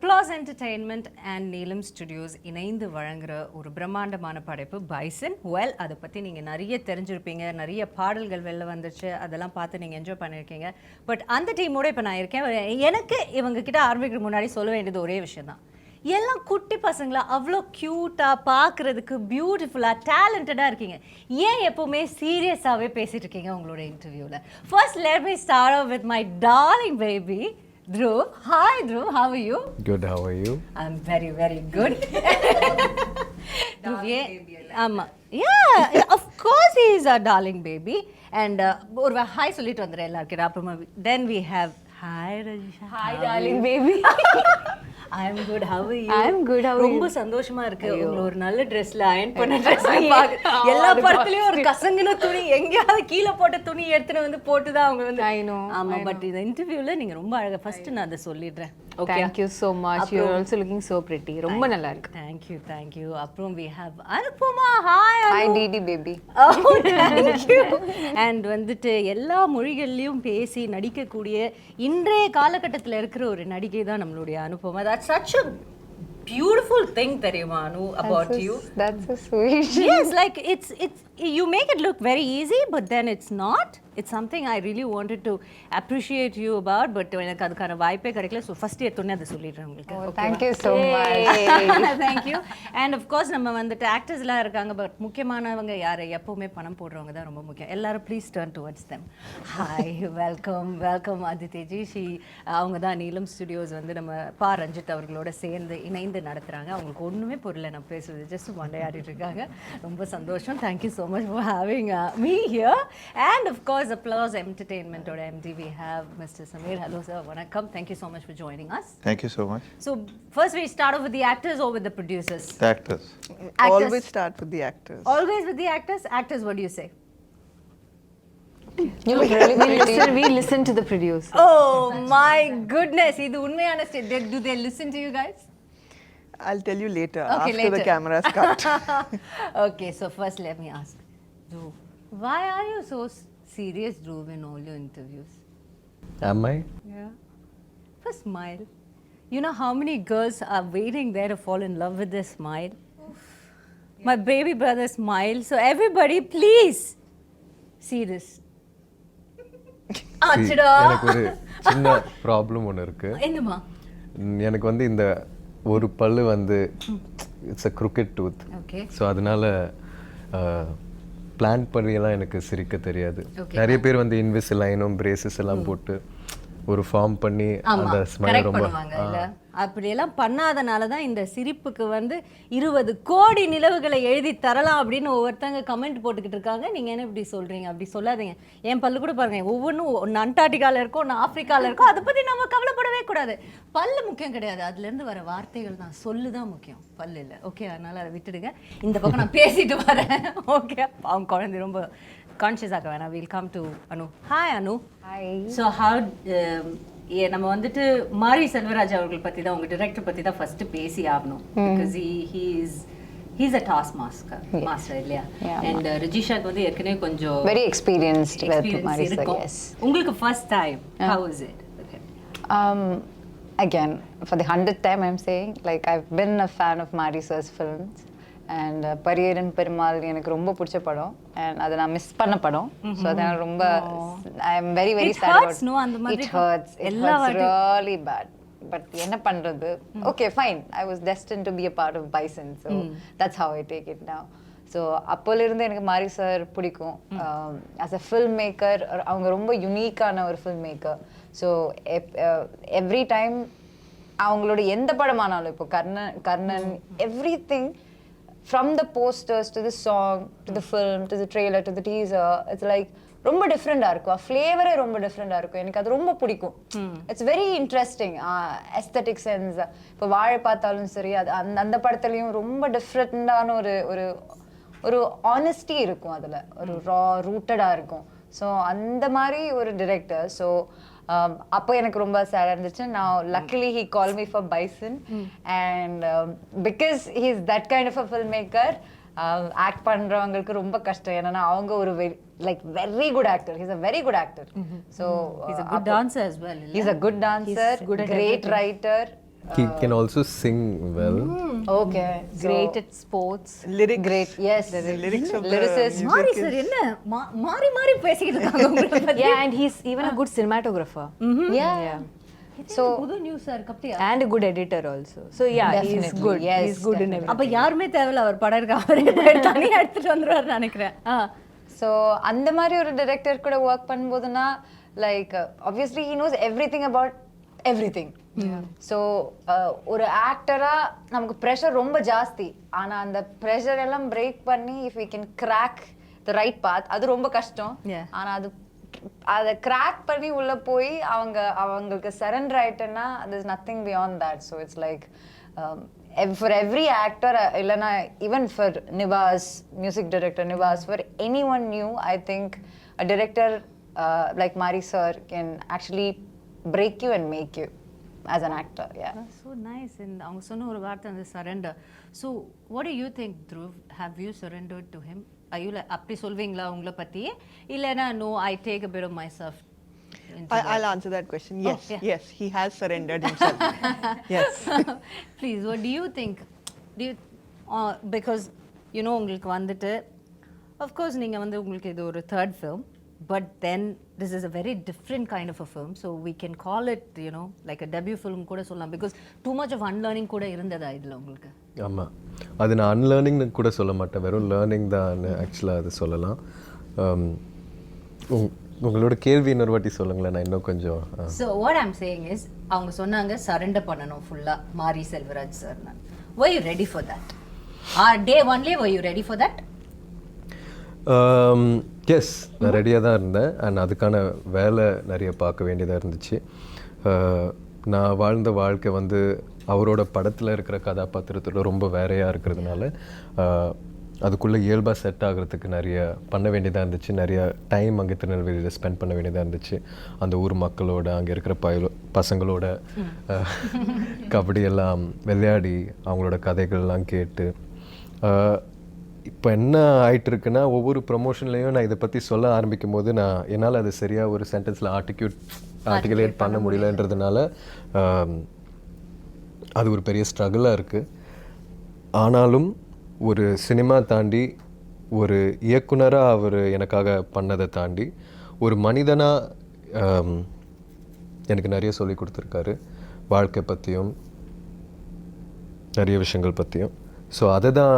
Applause Entertainment and Neelam Studios இணைந்து வழங்குற ஒரு பிரம்மாண்டமான படைப்பு பைசன். வெல், அதை பற்றி நீங்கள் நிறைய தெரிஞ்சிருப்பீங்க, நிறைய பாடல்கள் வெளில வந்துச்சு, அதெல்லாம் பார்த்து நீங்கள் என்ஜாய் பண்ணியிருக்கீங்க. பட் அந்த டீமோட இப்போ நான் இருக்கேன். எனக்கு இவங்க கிட்ட ஆரம்பிக்கிற முன்னாடி சொல்ல வேண்டியது ஒரே விஷயம் தான். எல்லாம் குட்டி பசங்களா அவ்வளோ க்யூட்டாக, பார்க்குறதுக்கு பியூட்டிஃபுல்லாக, டேலண்டடாக இருக்கீங்க. ஏன் எப்போவுமே சீரியஸாகவே பேசிகிட்டு இருக்கீங்க உங்களோட இன்டர்வியூவில்? First let me start off with my darling baby Dhruv. Hi Dhruv, how are you? Good, how are you? I'm very, very good. Dhruv, yeah, of course he is a darling baby. And ஒரு hi சொல்லிட்டு வந்துடுறேன் எல்லாருக்கும். அப்புறமா then we have hi Rajisha. Hi darling baby. I'm good, how are you? I'm good, how are you? ரொம்ப சந்தோஷமா இருக்கு. உங்களை ஒரு நல்ல ட்ரெஸ்ல அயர்ன் பண்ண ட்ரெஸ்ல பாக்க எல்லா படத்துலயும் ஒரு கசங்கின துணி, எங்கயாவது கீழே போட்ட துணி எடுத்துட்டு வந்து போட்டுதான் அவங்க வந்து. I know. ஆமா, பட் இந்த இன்டர்வியூல நீங்க ரொம்ப அழகா. ஃபர்ஸ்ட் நான் அதை சொல்லிடுறேன். Okay. Thank you so much. You're also looking so pretty. ரொம்ப நல்லா இருக்கு. Thank you. அப்புறம் we have Anupama. Hi Anu. Hi Didi baby. Oh, thank you. And வந்துட்டு எல்லா மொழிகள்லயும் பேசி நடிக்கக்கூடிய இன்றைய காலகட்டத்தில் இருக்கிற ஒரு நடிகை தான் நம்மளுடைய Anupama. That's such a beautiful thing, தெரியுமா அனு, about you. That's so sweet. Yes, like it's you make it look very easy, but then it's not. It's something I really wanted to appreciate you about, but எனக்கு அதுக்கான வாய்ப்பே கிடைக்கல. So first எடுத்தோன்னே அதை சொல்லிடுறேன் உங்களுக்கு. Thank you so much. Thank you. And of course நம்ம வந்துட்டு ஆக்டர்ஸ்லாம் இருக்காங்க, பட் முக்கியமானவங்க யார்? எப்போவுமே பணம் போடுறவங்க தான் ரொம்ப முக்கியம். எல்லாரும் please turn towards them. Hi, welcome அதிதிஜி. அவங்க தான் நீலம் ஸ்டுடியோஸ் வந்து நம்ம பா ரஞ்சித் அவர்களோட சேர்ந்து இணைந்து நடத்துகிறாங்க. அவங்களுக்கு ஒன்றுமே புரியல நான் பேசுறது, ஜஸ்ட் மண்டையாடிட்டு இருக்காங்க. ரொம்ப சந்தோஷம். Thank you so much for having me here. And of course Applause Entertainment or MD, we have Mr. Samir. Hello sir, vanakkam. Thank you so much for joining us. Thank you so much. So first we start off with the actors or with the producers? The actors. Always start with the actors. Always with the actors? Actors, what do you say? You look really pretty. We listen to the producer. Oh my goodness, idu unmayana state. Do they listen to you guys? I'll tell you later, okay, after later. the camera's cut. Okay, so first let me ask Dhruv, why are you so serious, Dhruv, in all your interviews? Am I? Yeah. First smile. You know how many girls are waiting there to fall in love with this smile? Yeah. My baby brother smile. So everybody, please see this. ஆச்சுடா. எனக்கு ஒரு சின்ன problem ஒன்று இருக்கு. என்னமா? எனக்கு வந்து இந்த ஒரு பல்லு வந்து it's a crooked tooth. Okay. So அதனால பிளான் பண்ணியெல்லாம் எனக்கு சிரிக்க தெரியாது. நிறைய பேர் வந்து இன்விசிலைனும் பிரேசஸ் எல்லாம் போட்டு ஒரு ஃபார்ம் பண்ணி அந்த ஸ்மைல் ரொம்ப அப்படியெல்லாம் பண்ணாதனால தான் இந்த சிரிப்புக்கு வந்து 20 கோடி நிலவுகளை எழுதி தரலாம் அப்படின்னு ஒவ்வொருத்தங்க கமெண்ட் போட்டுக்கிட்டு இருக்காங்க. நீங்கள் என்ன இப்படி சொல்கிறீங்க? அப்படி சொல்லாதீங்க. என் பல்லு கூட பாருங்க, ஒவ்வொன்றும் ஒன்று அண்டார்டிகாவில் இருக்கும், ஒன்று ஆஃப்ரிக்காவில் இருக்கும். அதை பற்றி நம்ம கவலைப்படவே கூடாது. பல்லு முக்கியம் கிடையாது, அதுலேருந்து வர வார்த்தைகள் தான், சொல்லு தான் முக்கியம், பல்லு இல்லை. ஓகே, அதனால் அதை விட்டுடுங்க. இந்த பக்கம் நான் பேசிட்டு வரேன். ஓகே, அவங்க குழந்தை ரொம்ப கான்ஷியஸ் ஆக வேணாம். Will come to Anu. Hi Anu. Hi. So நம்ம வந்துட்டு மாரி செல்வராஜ் அவர்கள் பற்றி தான், உங்கள் டிரெக்டர் பற்றி தான் ஃபர்ஸ்ட் பேசி ஆகணும். Because he's a task master இல்லையா? அண்ட் ரஜிஷாக்கு வந்து ஏற்கனவே கொஞ்சம் Very experienced with experience Marisa, இருக்கும். yes. உங்களுக்கு first time how was it? Again, for the 100th time I'm saying, like I've been a fan of Marisa's films. And Pariyerum Perumal எனக்கு ரொம்ப பிடிச்ச படம், and அதை நான் மிஸ் பண்ண படம். ஸோ அதனால ரொம்ப I am very very sad about it. Hurts really bad. But என்ன பண்றது? Okay fine, I was destined to be a part of Bison, so that's how I take it now. So அப்போலேருந்து எனக்கு மாரி sir பிடிக்கும். As a film maker அவங்க ரொம்ப யுனிக்கான ஒரு film maker. So every time அவங்களோட எந்த படமானாலும், இப்போ Karnan everything, from the posters to the song to the film to the trailer to the teaser, it's like ரொம்ப டிஃப்ரெண்டா இருக்கும். ஃப்ளேவரே ரொம்ப டிஃப்ரெண்டா இருக்கும். எனக்கு அது ரொம்ப பிடிக்கும். It's very interesting aesthetic sense. இப்போ வாழை பார்த்தாலும் சரி, அது அந்த படத்துலையும் ரொம்ப டிஃப்ரெண்டான ஒரு ஆனஸ்டி இருக்கும், அதில் ஒரு ரூட்டடா இருக்கும். ஸோ அந்த மாதிரி ஒரு டிரெக்டர். ஸோ அப்போ எனக்கு ரொம்ப சேடாக இருந்துச்சு. நான் luckily he called me for Bison, and because he's that kind of a filmmaker, act பண்றவங்களுக்கு ரொம்ப கஷ்டம். ஏன்னா அவங்க ஒரு very good actor. He's a very good actor. So he's a good dancer as well. He's a good dancer, great writer, He can also sing well. Okay. Great at sports. Lyrics. Great. Yes. The lyrics of the Lyricist. music மாறி is- sir என்ன மாறி மாறி பேசிக்கிட்டு இருக்காங்க உங்களை பத்தி. Yeah, and he's even a good cinematographer. Yeah. So புது news sir கப்டியா. And a good editor also. So yeah, he's Definitely. good. Yes, He's good in definitely. everything. அப்ப யாருமே தேவையில்ல அவர் படம் இருக்க அவரே தனியா எடுத்துட்டு வந்துருவாருன்னு நினைக்கிறேன். ஸோ அந்த மாதிரி ஒரு டிரெக்டர் கூட ஒர்க் பண்ணும்போதுன்னா like obviously he knows everything about everything. So ஒரு ஆக்டராக நமக்கு ப்ரெஷர் ரொம்ப ஜாஸ்தி. ஆனால் அந்த ப்ரெஷர் எல்லாம் பிரேக் பண்ணி if we can crack the right path அது ரொம்ப கஷ்டம். ஆனால் அதை கிராக் பண்ணி உள்ள போய் அவங்களுக்கு surrender ஆயிட்டேன்னா there's nothing beyond that. So it's like for every actor இல்லைன்னா even for Nivas, music director Nivas, for anyone new, I think a director like Mari sir can actually break you and make you as an actor. Yeah. So nice. And அவங்க சொன்ன ஒரு வார்த்தை அந்த surrender. So what do you think, Dhruv? Have you surrendered to him? Are you like அப்படி சொல்வீங்களா உங்களை பத்தி இல்லைன்னா no, I take a bit of myself into that? I'll answer that question. Yes, yeah. yes, he has surrendered himself. Yes. Please, what do you think? Do you because you know உங்களுக்கு வந்துட்டு of course நீங்க வந்து உங்களுக்கு இது ஒரு third film, but then this is a very different kind of a film, so we can call it, you know, like a debut film கூட சொல்லலாம், because too much of unlearning கூட இருந்ததா இதுல உங்களுக்கு? ஆமாம், அது நான் அன்லேர்னிங்னு கூட சொல்ல மாட்டேன், வெறும் லேர்னிங் தான் ஆக்சுவலாக அது சொல்லலாம். உங்களோட கேள்வி இன்னொரு வாட்டி சொல்லுங்களேன், நான் இன்னும் கொஞ்சம். So what I'm saying is அவங்க சொன்னாங்க சரண்டர் பண்ணணும் ஃபுல்லா மாரி Selvaraj sir. Were you ready for that? Day only were you ready for that? Yes, நான் ரெடியாக தான் இருந்தேன். அண்ட் அதுக்கான வேலை நிறைய பார்க்க வேண்டியதாக இருந்துச்சு. நான் வாழ்ந்த வாழ்க்கை வந்து அவரோட படத்தில் இருக்கிற கதாபாத்திரத்தோட ரொம்ப வேறையாக இருக்கிறதுனால அதுக்குள்ளே இயல்பாக செட் ஆகிறதுக்கு நிறைய பண்ண வேண்டியதாக இருந்துச்சு. நிறைய டைம் அங்கே திருநெல்வேலியில் ஸ்பெண்ட் பண்ண வேண்டியதாக இருந்துச்சு. அந்த ஊர் மக்களோட, அங்கே இருக்கிற பசங்களோட கபடியெல்லாம் விளையாடி அவங்களோட கதைகள்லாம் கேட்டு. இப்போ என்ன ஆகிட்டுருக்குன்னா, ஒவ்வொரு ப்ரொமோஷன்லேயும் நான் இதை பற்றி சொல்ல ஆரம்பிக்கும் போது என்னால் அது சரியாக ஒரு சென்டென்ஸில் ஆர்டிகுலேட் பண்ண முடியலன்றதுனால அது ஒரு பெரிய ஸ்ட்ரகிளாக இருக்குது. ஆனாலும் ஒரு சினிமா தாண்டி, ஒரு இயக்குனராக அவர் எனக்காக பண்ணதை தாண்டி, ஒரு மனிதனாக எனக்கு நிறைய சொல்லி கொடுத்துருக்காரு, வாழ்க்கை பற்றியும் நிறைய விஷயங்கள் பற்றியும். ஸோ அதை தான்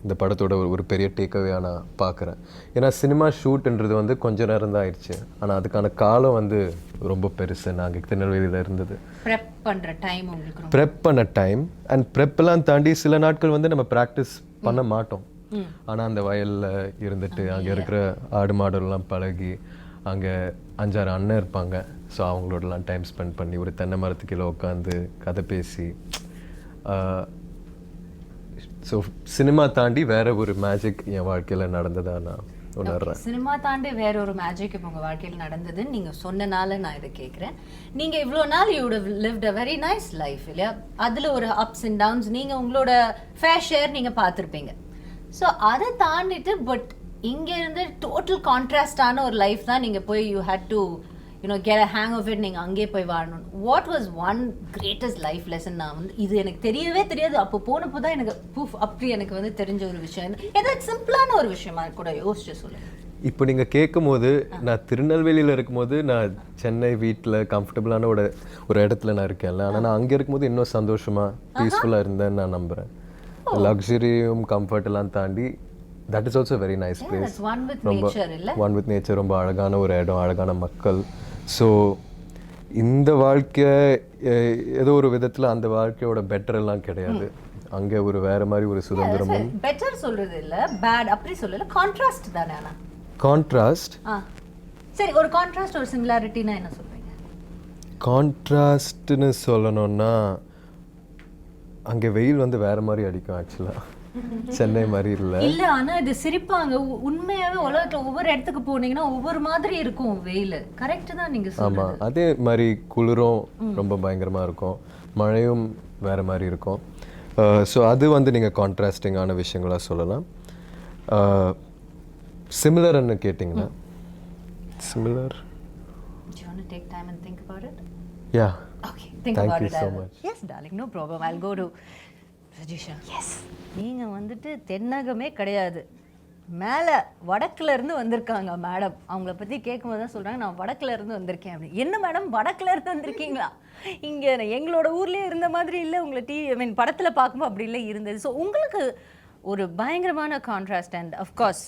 இந்த படத்தோட ஒரு பெரிய டேக்அவேயாக நான் பார்க்குறேன். ஏன்னா சினிமா ஷூட்ன்றது வந்து கொஞ்ச நேரம் தான் ஆயிடுச்சு, ஆனால் அதுக்கான காலம் வந்து ரொம்ப பெருசு. நாங்கள் திருநெல்வேலியில் இருந்தது ப்ரெப் பண்ணுற டைம் உங்களுக்கு ப்ரெப் பண்ண டைம். அண்ட் ப்ரெப்பெல்லாம் தாண்டி சில நாட்கள் வந்து நம்ம ப்ராக்டிஸ் பண்ண மாட்டோம். ஆனால் அந்த வயலில் இருந்துட்டு அங்கே இருக்கிற ஆடு மாடெல்லாம் பழகி, அங்கே 5-6 அண்ணன் இருப்பாங்க. ஸோ அவங்களோடலாம் டைம் ஸ்பெண்ட் பண்ணி ஒரு தென்னை மரத்து கீழே உட்காந்து கதை பேசி, ஸோ சினிமா தாண்டி வேற ஒரு மேஜிக் என் வாழ்க்கையில் நடந்ததா நான் உணர்றேன். சினிமா தாண்டி வேற ஒரு மேஜிக் இப்போ உங்கள் வாழ்க்கையில் நடந்ததுன்னு நீங்கள் சொன்னனால நான் இதை கேட்குறேன். நீங்கள் இவ்வளோ நாள் you would lived a very nice life இல்லையா? அதில் ஒரு அப்ஸ் அண்ட் டவுன்ஸ் நீங்கள் உங்களோட ஃபேர் ஷேர் நீங்கள் பார்த்துருப்பீங்க. ஸோ அதை தாண்டிட்டு பட் இங்கே இருந்து டோட்டல் கான்ட்ராஸ்டான ஒரு லைஃப் தான் நீங்கள் போய் you had to get a hang of it, நீங்கள் அங்கே போய் வாழணும். What was one greatest life lesson? நான் வந்து இது எனக்கு தெரியவே தெரியாது, அப்போ போனப்போ தான் எனக்கு அப்படி எனக்கு வந்து தெரிஞ்ச ஒரு விஷயம். ஏதாவது சிம்பிளான ஒரு விஷயமா கூட யோசிச்சு சொல்லுங்கள். இப்போ நீங்கள் கேட்கும் போது, நான் திருநெல்வேலியில் இருக்கும்போது நான் சென்னை வீட்டில் கம்ஃபர்டபுளான ஒரு இடத்துல நான் இருக்கேன்ல, ஆனால் நான் அங்கே இருக்கும்போது இன்னும் சந்தோஷமாக பீஸ்ஃபுல்லாக இருந்தேன்னு நான் நம்புகிறேன். லக்ஸரியும் கம்ஃபர்ட்டெல்லாம் தாண்டி that is also a very nice place. One with nature இல்ல? One with nature, ரொம்ப அழகான ஒரு இடம், அழகான மக்கள். ஸோ இந்த வாழ்க்கை ஏதோ ஒரு விதத்தில் அந்த வாழ்க்கையோட பெட்டர் எல்லாம் கிடையாது. அங்கே ஒரு வேற மாதிரி ஒரு சுதந்திரமும். பெட்டர் சொல்றது இல்ல, பேட் அப்படி சொல்லல, கான்ட்ராஸ்ட் தானே. ஆனா கான்ட்ராஸ்ட், சரி, ஒரு கான்ட்ராஸ்ட் ஒரு சிமிலாரிட்டினா என்ன சொல்றீங்க? கான்ட்ராஸ்ட்னு சொல்லணும்னா, அங்கே வெயில் வந்து வேற மாதிரி அடிக்கும் ஆக்சுவலாக, சென்னை மாதிரி இல்ல. ஆனா இது சிரிப்பாங்க, உண்மையாவே உலகத்துல ஒவ்வொரு இடத்துக்கு போனீங்கன்னா ஒவ்வொரு மாதிரி இருக்கும் வெயில். கரெக்ட் தான் நீங்க சொல்றது. ஆமா, அதே மாதிரி குளிரும் ரொம்ப பயங்கரமா இருக்கும், மழையும் வேற மாதிரி இருக்கும். ஸோ அது வந்து நீங்க கான்ட்ராஸ்டிங்கான விஷயங்களா சொல்லலாம். சிமிலர்னு கேட்டிங்கன்னா, similar. Do you want to take time and think about it? Yeah. Okay. think Thank about you it. so I'll- much. Yes, darling, no problem. I'll go to Rajisha. Yes. நீங்க வந்துட்டு தென்னகமே கிடையாது, மேலே வடக்குல இருந்து வந்திருக்காங்க மேடம். அவங்கள பற்றி கேட்கும்போது தான் சொல்கிறாங்க, நான் வடக்குல இருந்து வந்திருக்கேன் அப்படின்னு. என்ன மேடம் வடக்குல இருந்து வந்திருக்கீங்களா? இங்கே எங்களோட ஊர்லேயே இருந்த மாதிரி இல்லை, உங்களை படத்தில் பார்க்கும்போது அப்படி இல்லை இருந்தது. ஸோ உங்களுக்கு ஒரு பயங்கரமான கான்ட்ராஸ்ட். அண்ட் அஃப்கோர்ஸ்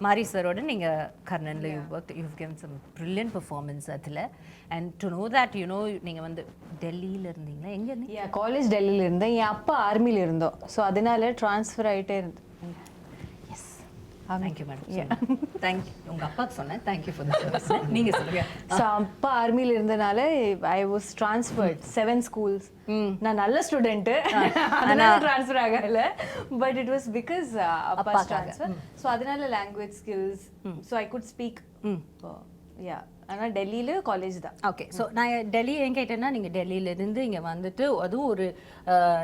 மாரி சரோட நீங்கள் கர்ணனில் you've given some brilliant performance அதில். அண்ட் டு நோ தட் நீங்கள் வந்து டெல்லியில் இருந்தீங்களா? எங்கே இருந்தீங்க? காலேஜ் டெல்லியில் இருந்தேன், என் அப்பா ஆர்மியில் இருந்தோம். ஸோ அதனால ட்ரான்ஸ்ஃபர் ஆகிட்டே இருந்தேன். Thank you madam. தேங்க்யூ. உங்கள் அப்பாவுக்கு சொன்னேன் தேங்க்யூ ஃபார் த சர்வீஸ். நீங்கள் சொல்லுங்கள். ஸோ அப்பா ஆர்மியில் இருந்தனால ஐ வாஸ் ட்ரான்ஸ்ஃபர்ட் 7 schools. நான் நல்ல ஸ்டூடெண்ட்டு, அதனால ட்ரான்ஸ்ஃபர் ஆகல. பட் இட் வாஸ் பிகாஸ் அப்பா ட்ரான்ஸ்ஃபர். ஸோ அதனால language skills, so I could speak. Yeah, ஆனால் டெல்லியில் காலேஜ் தான். ஓகே. ஸோ நான் டெல்லி ஏன் கேட்டேன்னா, நீங்கள் டெல்லியிலேருந்து இங்கே வந்துட்டு அதுவும் ஒரு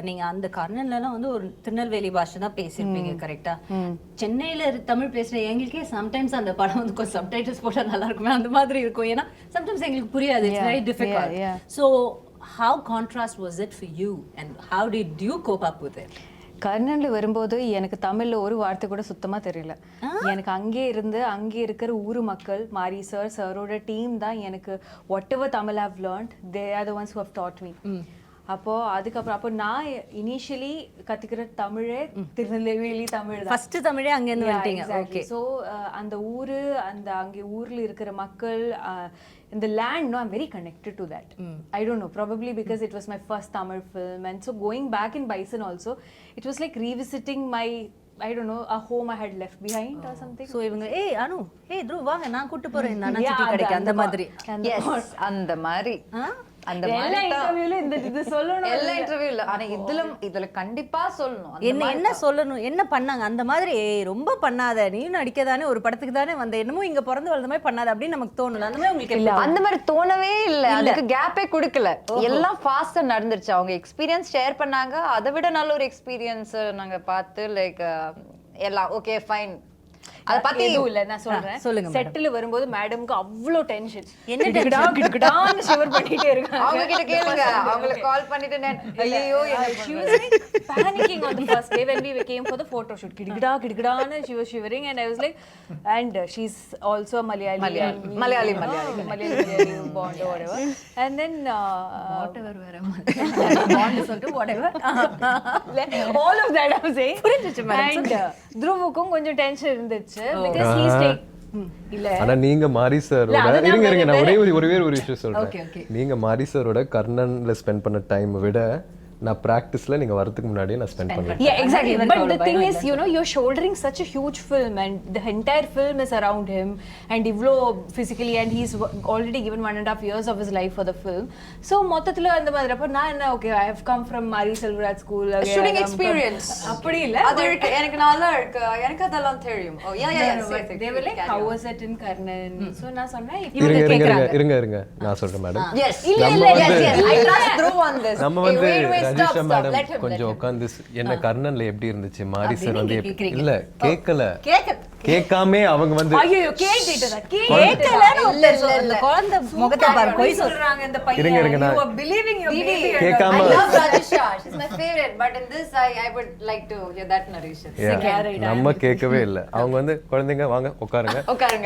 நீங்கள் அந்த கர்ணன்லலாம் வந்து ஒரு திருநெல்வேலி பாஷை தான் பேசியிருப்பீங்க கரெக்டாக? சென்னையில் தமிழ் பேசுகிற எங்களுக்கே சம்டைம்ஸ் அந்த படம் வந்து கொஞ்சம் சப்டைட்டில்ஸ் போட்டால் நல்லா இருக்குமே அந்த மாதிரி இருக்கும். ஏன்னா சம்டைம்ஸ் எங்களுக்கு புரியாது. It's very difficult. So how contrast was it for you and how did you cope up with it? கர்ணனில் வரும்போது எனக்கு தமிழில் ஒரு வார்த்தை கூட சுத்தமாக தெரியல. எனக்கு அங்கே இருக்கிற ஊர் மக்கள், மாரி சரோட டீம் தான் எனக்கு whatever Tamil have learnt, they are the ones who have taught me. அதுக்கப்புறம் நான் இனிஷியலி கற்றுக்கிற தமிழே திருநெல்வேலி தமிழ் தான். ஃபர்ஸ்ட் தமிழே அங்கேருந்து வந்துட்டீங்க. ஓகே. ஸோ அந்த அங்கே ஊரில் இருக்கிற மக்கள், இந்த land, no, I'm very connected to that. I don't know, probably because it was my first Tamil film, and so going back in Bison also, it was like revisiting my, I don't know, a home I had left behind or something. So இவங்க அனு Dhruv வாங்க நான் கூட்டி போறேன் இந்த அண்ணாச்சி கடைக்கு அந்த மாதிரி. எஸ், அந்த மாதிரி அந்த எல்லா இன்டர்வியூல இது சொல்லணும். எல்லா இன்டர்வியூல. ஆனா இதுல கண்டிப்பா சொல்லணும். என்ன சொல்லணும், என்ன பண்ணாங்க அந்த மாதிரி. ரொம்ப பண்ணாத, நீயும் நடிக்கதானே, ஒரு படத்துக்கு தானே வந்த, என்னமோ இங்க பிறந்து வளர்ந்த மாதிரி பண்ணாத அப்படின்னு நமக்கு தோணல. அந்த மாதிரி உங்களுக்கு இல்ல, அந்த மாதிரி தோணவே இல்ல. அதுக்கு கேப்பே கொடுக்கல. எல்லாம் ஃபாஸ்டா நடந்துருச்சு. அவங்க எக்ஸ்பீரியன்ஸ் ஷேர் பண்ணாங்க. அதை விட நல்ல ஒரு எக்ஸ்பீரியன்ஸ் நாங்க பார்த்து லைக் எல்லாம் ஓகே ஃபைன். அத பத்தி எதுவும் இல்ல, நான் சொல்றேன். சொல்லுங்க. செட்டில் வரும்போது மேடம்க்கு அவ்வளோ டென்ஷன், என்ன கிடகிடான்னு ஷிவர் பண்ணிட்டே இருக்காங்க. அவங்க கிட்ட கேளுங்க, அவங்கள கால் பண்ணிட்டு ஐயோ she was like panicking on the first day when we came for the photo shoot. கிடகிடான்னு she was shivering and I was like, and she's also a Malayali bond or whatever, and then whatever வேற bond சொல்லிட்டு whatever all of that I'm saying. புரிஞ்சிச்சு madam. And Dhruvuக்கும் கொஞ்சம் tension இருந்துச்சு because he's take இல்ல. ஆனா நீங்க மாரி சரோட இருங்க நான் ஒரே ஒரு விஷயம் சொல்றேன். நீங்க மாரி சரோட கர்ணன்ல ஸ்பெண்ட் பண்ண டைம் விட நான் பிராக்டிஸ்ல நீங்க வரதுக்கு முன்னாடியே நான் ஸ்பெண்ட் பண்ணேன். Yeah, exactly. But the thing is, you're shouldering such a huge film and the entire film is around him and Ivlo physically, and he's already given 1.5 years of his life for the film. So மொத்தத்துல அந்த மாதிரி அப்ப நான் என்ன, okay, I have come from Mari Selvaraj school, shooting experience. அப்படி இல்ல, அது எனக்கு நல்லா இருக்கு, எனக்கு அதெல்லாம் தெரியும். Oh yeah, they were like, how was it in Karnan? So நான் சொன்னேன், இருங்க நான் சொல்றேன் madam. Yes, I trust Dhruv on this. நம்ம வந்து ரஜிஷா மேடம் கொஞ்சம் உட்கார்ந்து என்ன கர்ணன்ல எப்படி இருந்துச்சு, மாரி சார் வந்து இல்ல கேட்காம அவங்க வந்து ஐயோ கேட்டீட்டதா அந்த குழந்தை முகத்தை பாரு, போய் சொல்றாங்க இந்த பையன். இருங்க You are believing your baby. கேட்காம I love Rajisha, she's my favorite, but in this I would like to hear that narration. நம்ம கேட்கவே இல்ல. அவங்க வந்து குழந்தைங்க வாங்க உட்காருங்க,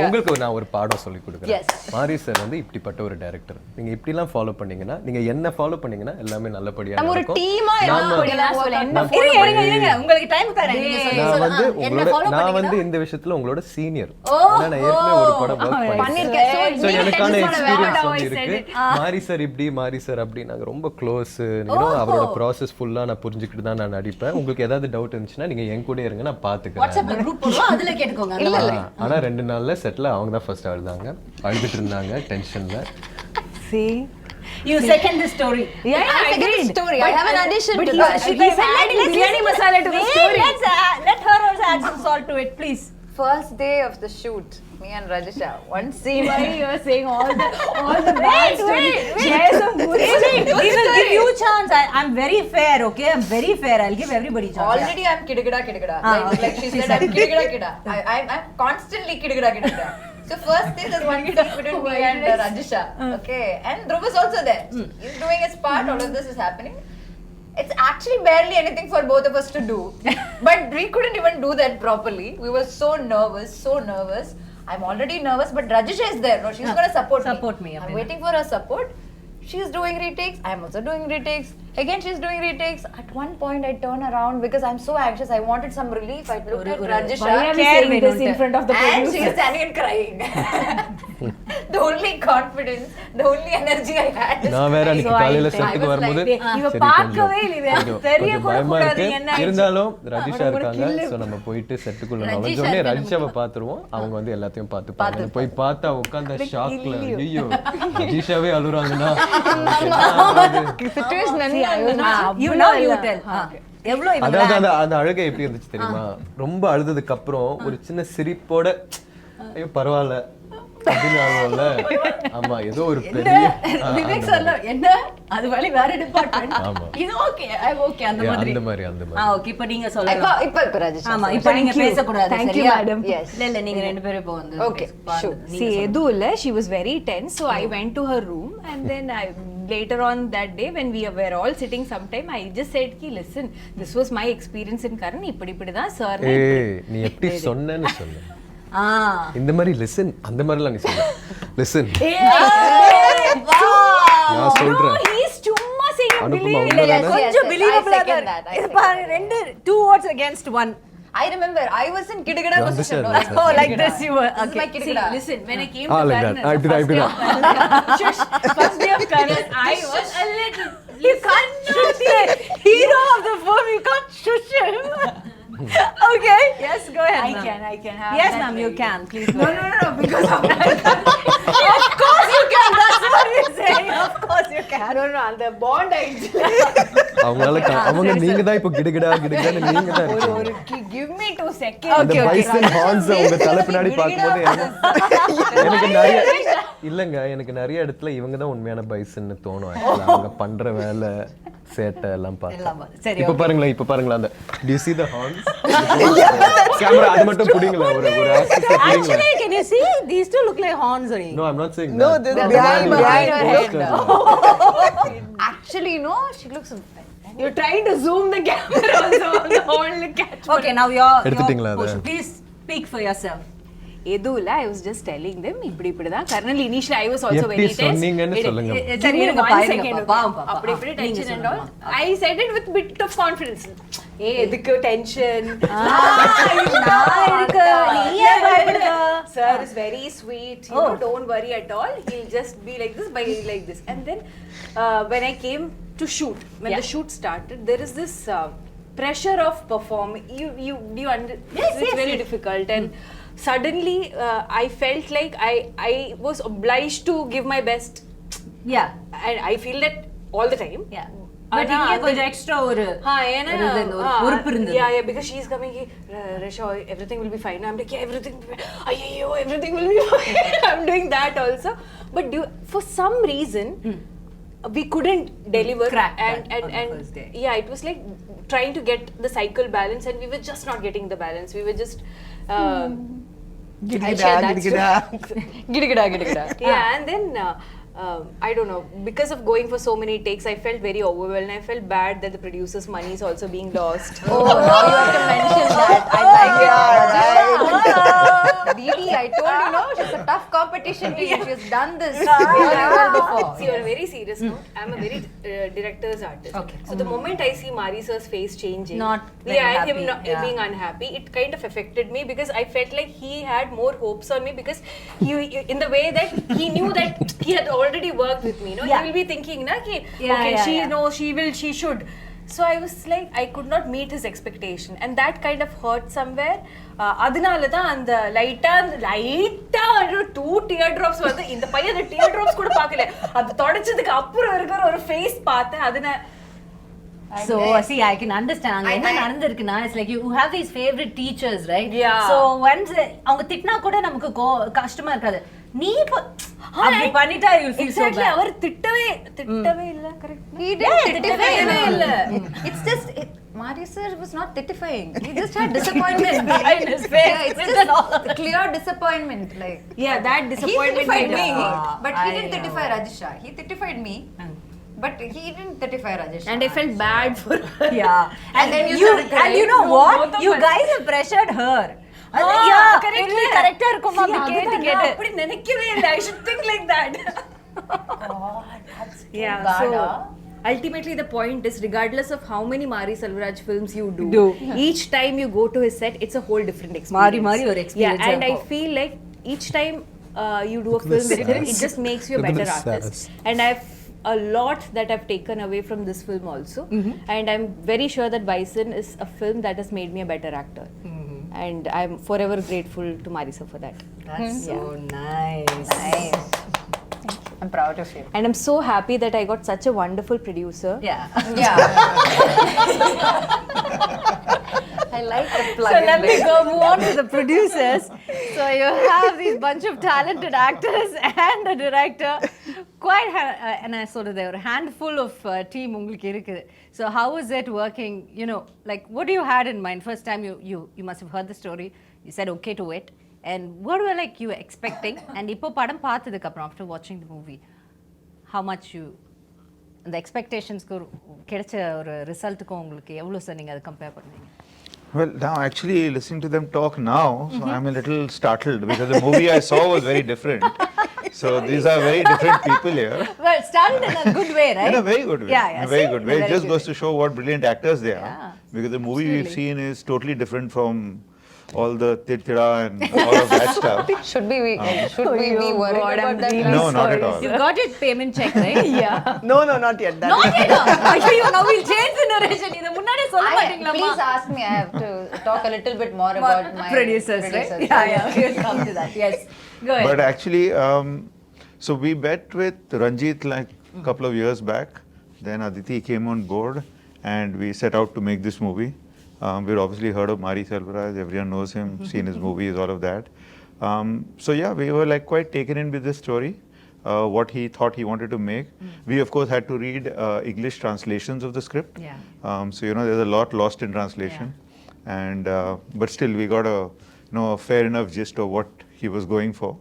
உங்களுக்கு நான் ஒரு பாடம் சொல்லி கொடுக்குறேன். மாரி சார் வந்து இப்படிப்பட்ட ஒரு டைரக்டர், நீங்க இப்படி எல்லாம் ஃபாலோ பண்ணீங்கன்னா, நீங்க என்ன ஃபாலோ பண்ணீங்கன்னா எல்லாமே நல்லபடியா நம்ம ஒரு இருக்கும். டீமா இருங்க உங்களுக்கு டைம் தரேன். நீங்க சொல்லுங்க. நான் வந்து இந்த விஷயத்துல உங்களோட சீனியர். நான் ஏற்கனவே ஒரு படம் வர்க் பண்ணிருக்கேன். சோ எனக்கான எக்ஸ்பீரியன்ஸ் இருக்கு. மாரி சார் இப்படி, மாரி சார் அப்படி, நாங்க ரொம்ப க்ளோஸ். அவரோட ப்ராசஸ் ஃபுல்லா நான் புரிஞ்சுக்கிட்டு தான் நான் நடிப்பேன். உங்களுக்கு ஏதாவது டவுட் இருந்துச்சுன்னா நீங்க என் கூட இருங்க, நான் பாத்துக்கிறேன். வாட்ஸ்அப்ல குரூப் போடுவோம், அதுல கேட்டுக்கோங்க. ஆனா 2 நாள்ல செட்ல அவங்க தான் ஃபர்ஸ்ட் அழுதாங்க, அழுதுட்டு இருந்தாங்க டென்ஷன்ல. See, you second the story. Yeah, I second the story. I have an addition to that. He's adding biryani masala to the story. Let her also add some salt to it, please. First day of the shoot, me and Rajisha, one scene. Why you are saying all the bad stories? Share some good stories. We will give you chance. I'm very fair, okay? I'm very fair. I'll give everybody chance. Already I'm kidagada. Like she said, I'm kidagada. I'm constantly kidagada. So first day there's one scene between me and Rajisha. Okay, and Dhruv is also there. He's doing his part. All of this is happening. It's actually barely anything for both of us to do, but we couldn't even do that properly. We were so nervous. I'm already nervous, but Rajisha is there. No, she's gonna support me. I'm waiting for her support. She's doing retakes. I'm also doing retakes. Again, she's doing retakes. At one point, I turn around because I'm so anxious. I wanted some relief. I looked at Rajisha. Why are we saying this in front of the And producer? she's standing and crying. The only confidence, the only energy I had. நான் வேற அன்னைக்கு காலையில செட்டுக்கு வரும்போது இவ சரி, பார்க்கவே கொஞ்சம் இல்ல, தெரிய கொஞ்சம் கூட பயமா கூடாது, இருக்கு. என்ன ஆயிடுச்சு? இருந்தாலும் ரஜிஷா இருக்காங்க, சோ நம்ம போயிட்டு செட்டுக்குள்ள நுழைஞ்சோடனே ரஜிஷாவை பாத்துருவோம். அவங்க வந்து எல்லாத்தையும் பாத்துப்பாங்க. போய் பார்த்தா உட்கார்ந்த ஷாக்ல ஐயோ ரஜிஷாவே அழுறாங்கன்னா Situation You know, you tell. எவ்வளோ அதாவது அந்த அழுகை எப்படி இருந்துச்சு தெரியுமா? ரொம்ப அழுததுக்கு அப்புறம் ஒரு சின்ன சிரிப்போட ஐயோ பரவாயில்ல அப்படின்னு ஆகும்ல. ஆமா ஏதோ ஒரு பெரிய விவேக் சொல்ல என்ன அது வழி வேற டிபார்ட்மென்ட். ஆமா. இது ஓகே ஐ ஓகே அந்த மாதிரி. அந்த மாதிரி ஓகே இப்போ நீங்க சொல்லலாம். இப்போ Rajisha. ஆமா இப்போ நீங்க பேச கூடாது. Thank you, சரியா? madam. Yes. இல்ல நீங்க ரெண்டு பேரும் இப்போ வந்து Okay, sure. See, எதுவும் இல்ல, she was very tense, so I went to her room, and then later on that day when we were all sitting sometime, I just said ki listen, this was my experience in Karan, இப்படி தான் sir. ஏய் நீ எப்படி சொன்னேன்னு சொல்லு. இந்த மாதிரி listen அந்த மாதிரிலாம் நீ சொல்லு. லிசன் நான் சொல்றேன். He's சும்மா saying அனுப்புமா இல்ல உண்மைதானே? கொஞ்சம் பிலீவபிளா second தான். that. இது பாரு ரெண்டு 2 words against 1. I remember I was in Kidagada You position. understand? Oh, like this you were. This is my Okay. Kidagada. listen, when I came Ah, to like Karan, that. I did that. first day of Karan, I was a little. You can't shush the hero of the film. You can't shush him. Okay. Yes, go ahead. I ma'am. can have Yes, that ma'am, you very- can. Please go ahead. No, because of that. Of course you can. That's what we're saying. Of course you can. No, அந்த bond ஆயிடுச்சு. அவங்களால அவங்க நீங்க தான் இப்போ கிடுகிடான்னு நீங்க தான் இருக்கீங்க. Give me 2 seconds. அந்த பைசன் ஹார்ன்ஸ் உங்க தலை பின்னாடி பார்க்கும்போது எனக்கு எனக்கு நிறைய இடத்துல இவங்க தான் உண்மையான பைசன்னு தோணும். அவங்க பண்ற வேலை சேட்டை எல்லாம் பார்த்தா சரி, இப்ப பாருங்களேன் அந்த do you see the horns? Camera அது மட்டும் புடிங்களா ஒரு aspect புடிங்களா? Actually, can you see? These two look like horns only. No, I'm not saying No, that. this is behind her head. Posters. Actually, no, she looks. You're trying to zoom the camera also on the whole catch. Okay, now your எடுத்துட்டீங்களா அதை? portion. Please speak for yourself. எதுல I was just telling them இப்படி தான் kernel initially I was also எப்படி very tense. சொன்னீங்கன்னு சொல்லுங்க. சரி, இருங்க, One பாருங்க, second. பாப்பா. அப்படி நீங்க tension and all. சொல்லுங்க. I said it with bit of confidence. எதுக்கு tension? நான் இருக்கு. நீ ஏன் பயப்படுற? Sir is very sweet. You know, don't worry at all. He'll just be like this, by like this. And then when I came to shoot, when the shoot started, there is this pressure of performing. You it's very difficult, and suddenly I felt like I was obliged to give my best, Yeah. and I feel that all the time. Yeah. But இங்க கொஞ்சம் extra ஒரு பொறுப்பு இருந்தது. Yeah, because she's coming here, Risha, everything will be fine. I'm like, yeah, everything will be fine. I'm doing that also. But for some reason, we couldn't deliver. Crack and that on the first day. yeah, it was like trying to get the cycle balance, and we were just not getting the balance. We were just I'll share that Gidagada. yeah, and then I don't know, because of going for so many takes, I felt very overwhelmed. I felt bad that the producer's money is also being lost. Oh, now you have to mention that. I like it. Didi, I told you, no, she's a tough competition to you. She's done this really well before. See, on a very serious note, I'm a very director's artist. Okay. So the moment I see Mari sir's face changing, Not very him happy, being unhappy, it kind of affected me, because I felt like he had more hopes on me, because he in the way that he knew that he had already worked with me. No, he will be thinking, na, ki, okay, she should. So I was like, I could not meet his expectation, and that kind of hurt somewhere. அதனால தான் அந்த லைட்டா 2 tear drops வந்து இந்த பையன் அந்த tear drops கூட பார்க்கல, அது தொடச்சதுக்கு அப்புறம் இருக்கிற ஒரு ஃபேஸ் பார்த்தேன். அதனால So see, I can understand. அங்க என்ன நடந்திருக்குன்னா, it's like you have these favorite teachers, right? Yeah. So once அவங்க திட்டினா கூட நமக்கு கஷ்டமா இருக்காது. நீ அப்படி பண்ணிட்டா you feel so exactly bad. அவர் திட்டவே இல்ல, கரெக்ட்? He didn't. திட்டவே இல்ல. It's just Mari sir was not titifying. He just had disappointment behind his face. Yeah, it's just clear disappointment. Like Yeah, that he disappointment titified made me, her. but he didn't titify Rajisha. He titified me, but he didn't titify Rajisha. And I felt bad for her. Yeah. And then you started and you crying. know No, both what? of You us. guys have pressured her. கரெக்டா இருக்குமா அப்படி கேட்டு கேட்டு அப்படி நினைக்கவே இல்லை. I should think like that. Yeah, bad, so huh? ultimately the point is, regardless of how many Mari Selvaraj films you do, Do. each time you go to his set, it's a whole different experience. மாறி ஒரு experience Yeah, and I இருக்கும். feel like each time you do a film with him, it just makes you a Look at better the artist. sass. And I've a lot that I've taken away from this film also. And I'm very sure that Bison is a film that has made me a better actor. And I'm forever grateful to Marisa for that. That's so nice. Nice. I'm proud of you. And I'm so happy that I got such a wonderful producer. Yeah. Yeah. I like the plug. So let me go move on to the producers. So you have these bunch of talented actors and a director. Quite, and I sort of there were a handful of team உங்களுக்கு இருக்குது. So how is it working? You know, like what do you had in mind? First time you must have heard the story. You said okay to it. And what were like you expecting? And இப்போ படம் பார்த்ததுக்கு அப்புறம் after watching the movie, how much you அந்த எக்ஸ்பெக்டேஷன்ஸ்க்கு கிடைச்ச ஒரு ரிசல்ட்டுக்கும் உங்களுக்கு எவ்வளோ sir நீங்கள் அதை கம்பேர் பண்ணுவீங்க? Well, now actually listening to them talk now, so I'm a little startled because the movie I saw was very different. So these are very different people here. Well, started in a good way, right? In a very good way. Yeah, yeah. In a very See? good In a way. It very just good goes to show what brilliant actors they are. Yeah, Because the movie we've seen is totally different from all the tira and all of that stuff. Should we be worried God, I'm about that? really No, not at all. You got your payment check, right? Yeah. No, not yet. That Not yet. ஐயோ, now we'll change the narration. இத முன்னாடியே சொல்ல மாட்டீங்களா? Please ask me. I have to talk a little bit more about my Producers, right? Yeah, we'll come to that. Yes. Go ahead. But actually, so we met with Ranjit like a couple of years back. Then Aditi came on board and we set out to make this movie. We'd obviously heard of Mari Selvaraj, everyone knows him, seen his movies, all of that. So yeah, we were like quite taken in with this story, what he thought he wanted to make. We of course had to read English translations of the script. Yeah. So you know, there's a lot lost in translation. And but still we got a a fair enough gist of what he was going for.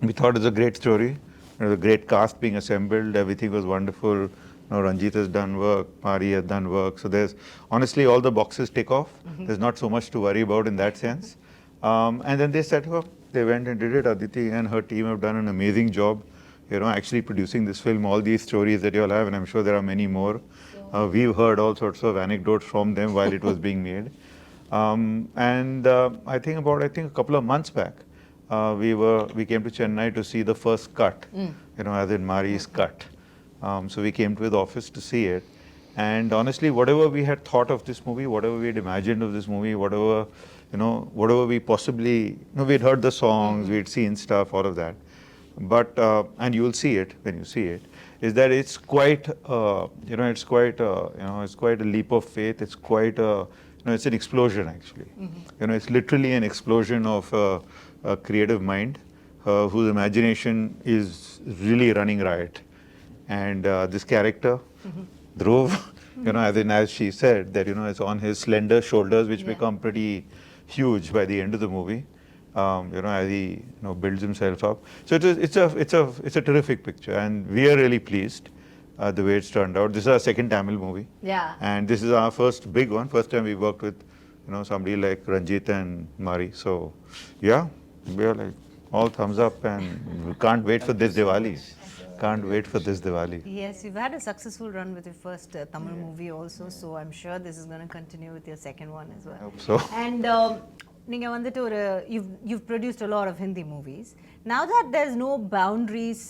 We thought it was a great story. There was a great cast being assembled. Everything was wonderful. Ranjit has done work. Mari has done work. So there's honestly all the boxes tick off. There's not so much to worry about in that sense. And then they set up. They went and did it. Aditi and her team have done an amazing job. Actually producing this film. All these stories that you all have, and I'm sure there are many more. We've heard all sorts of anecdotes from them while it was being made. I think a couple of months back, we came to Chennai to see the first cut, as in Mari's cut. So we came to the office to see it. And honestly, whatever we had thought of this movie, whatever we had imagined of this movie, whatever we possibly, we'd heard the songs, we'd seen stuff, all of that. But, and you'll see it when you see it, is that it's quite, it's quite a leap of faith. It's quite it's an explosion actually. It's literally an explosion of a creative mind whose imagination is really running riot. And this character, Dhruv, as she said, that it's on his slender shoulders, which become pretty huge by the end of the movie. As he builds himself up. So it's a terrific picture, and we are really pleased the way it's turned out. This is our second Tamil movie. Yeah. And this is our first big one. First time we worked with somebody like Ranjit and Mari. So yeah, we are like all thumbs up, and we can't wait for this Diwali. Can't wait for this Diwali. Yes, you've had a successful run with your first Tamil movie also, so I'm sure this is going to continue with your second one as well. I hope so. And நீங்க வந்துட்டு ஒரு you've produced a lot of Hindi movies. Now that there's no boundaries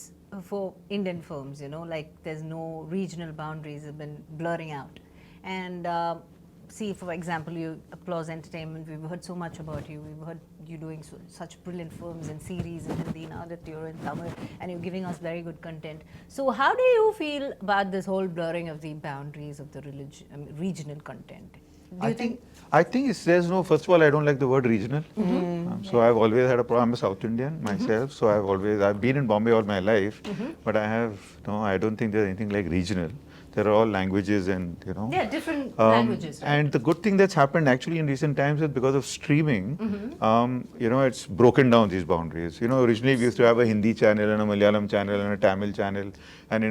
for Indian films, like there's no regional boundaries have been blurring out. And see, for example, you Applause Entertainment, we've heard so much about you. We've heard you doing such brilliant films and series in Hindi, now that you're in Tamil, and you're giving us very good content. So how do you feel about this whole blurring of the boundaries of the regional content? I think there's no, first of all, I don't like the word regional. So I've always had a problem. I'm a South Indian myself, so I've been in Bombay all my life, but I don't think there's anything like regional. There are all languages and, you know. Yeah, different languages. Right? And the good thing that's happened actually in recent times is because of streaming, you know, it's broken down these boundaries. You know, originally we used to have a Hindi channel and a Malayalam channel and a Tamil channel. And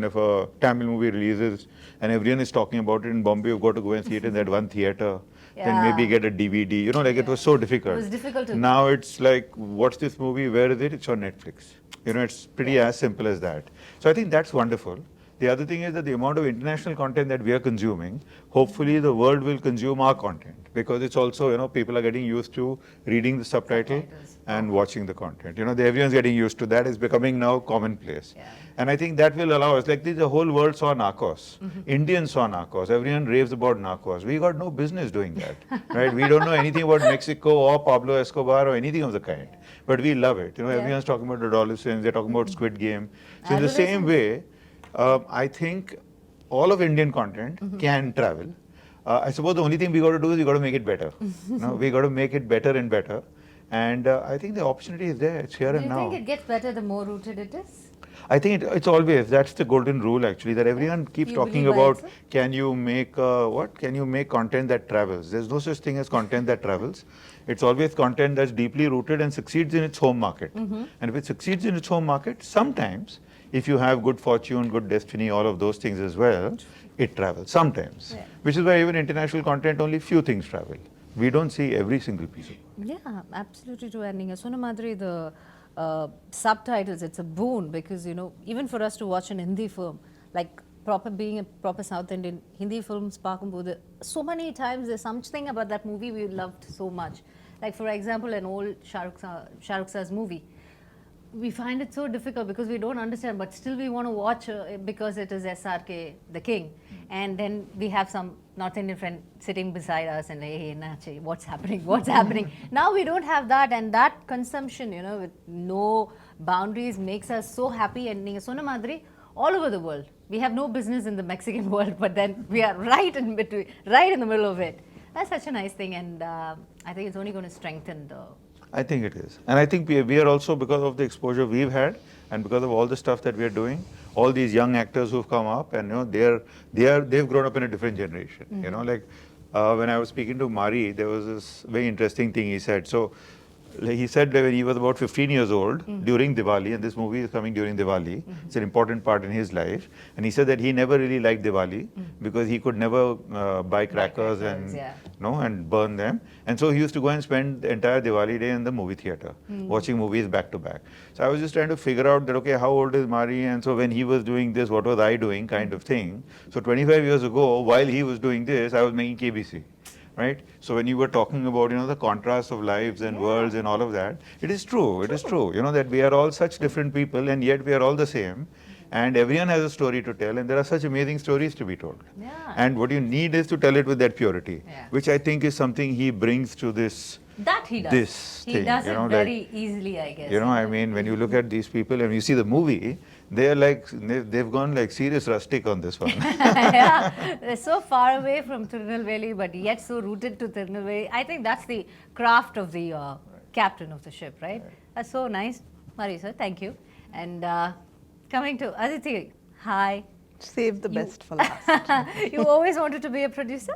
if a Tamil movie releases and everyone is talking about it in Bombay, you've got to go and see it in that one theater. Then maybe get a DVD. You know, like it was so difficult. It was difficult to... Now it's like, what's this movie? Where is it? It's on Netflix. You know, it's pretty as simple as that. So I think that's wonderful. The other thing is that the amount of international content that we are consuming, hopefully the world will consume our content, because it's also, you know, people are getting used to reading the subtitle and watching the content. You know, everyone's getting used to that. It's becoming now commonplace. Yeah. And I think that will allow us, like the whole world saw Narcos. Indians saw Narcos. Everyone raves about Narcos. We got no business doing that, right? We don't know anything about Mexico or Pablo Escobar or anything of the kind. But we love it. You know, everyone's talking about adolescents. They're talking about Squid Game. So in the same way, I think all of Indian content can travel. I suppose the only thing we got to do is we got to make it better. You know, we got to make it better and better. And I think the opportunity is there. It's here and now. Do you think it gets better the more rooted it is? I think it's always, that's the golden rule actually, that everyone keeps You talking believe by about, itself? can you make what? Can you make content that travels? There's no such thing as content that travels. It's always content that's deeply rooted and succeeds in its home market. And if it succeeds in its home market, sometimes, if you have good fortune, good destiny, all of those things as well, it travels sometimes. Yeah. Which is why even international content, only few things travel. We don't see every single piece of it. Yeah, absolutely true. And Ninga Sona Madri, the subtitles, it's a boon, because, you know, even for us to watch an Hindi film, like being a proper South Indian, Hindi films, so many times there's something about that movie we loved so much. Like, for example, an old Shah Rukh Sir's movie. We find it so difficult because we don't understand, but still we want to watch because it is SRK, the king. And then we have some North Indian friend sitting beside us and like, hey, Nachi, what's happening? What's happening? Now we don't have that, and that consumption, you know, with no boundaries makes us so happy. And Ninga Sona Madri, all over the world. We have no business in the Mexican world, but then we are right in between, right in the middle of it. That's such a nice thing, and I think it's only going to strengthen the... I think it is. And I think we are also, because of the exposure we've had and because of all the stuff that we are doing, all these young actors who've come up, and, you know, they've grown up in a different generation. You know, like when I was speaking to Mari, there was this very interesting thing he said. So he said that when he was about 15 years old during Diwali, and this movie is coming during Diwali, it's an important part in his life, and he said that he never really liked Diwali because he could never buy crackers and and burn them, and so he used to go and spend the entire Diwali day in the movie theater watching movies back to back. So I was just trying to figure out that, okay, how old is Mari, and so when he was doing this, what was I doing, kind of thing. So 25 years ago, while he was doing this, I was making KBC. Right? So when you were talking about, you know, the contrast of lives and worlds and all of that, it is true, it is true, you know, that we are all such different people and yet we are all the same, and everyone has a story to tell, and there are such amazing stories to be told. Yeah. And what you need is to tell it with that purity, which I think is something he brings to this. That he does. This he thing, does you it know, very like, easily, I guess. You know, I mean, when you look at these people and you see the movie, they are like, they've gone like serious rustic on this one. Yeah, they're so far away from Tirunelveli, but yet so rooted to Tirunelveli. I think that's the craft of the captain of the ship, right? That's so nice. Mari sir, thank you. And coming to Aditi, hi. Save the best for last. You always wanted to be a producer?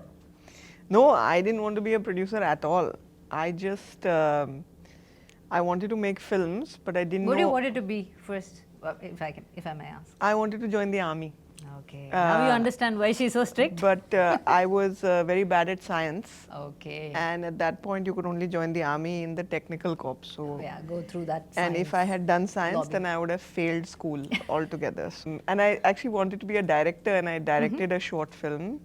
No, I didn't want to be a producer at all. I just, I wanted to make films, but I didn't know. What do you wanted to be first, if I may ask? I wanted to join the army. Okay. Now you understand why she's so strict? But I was very bad at science. Okay. And at that point, you could only join the army in the technical corps. So Yeah, go through that. and if I had done science, lobby. then I would have failed school altogether. And I actually wanted to be a director, and I directed a short film.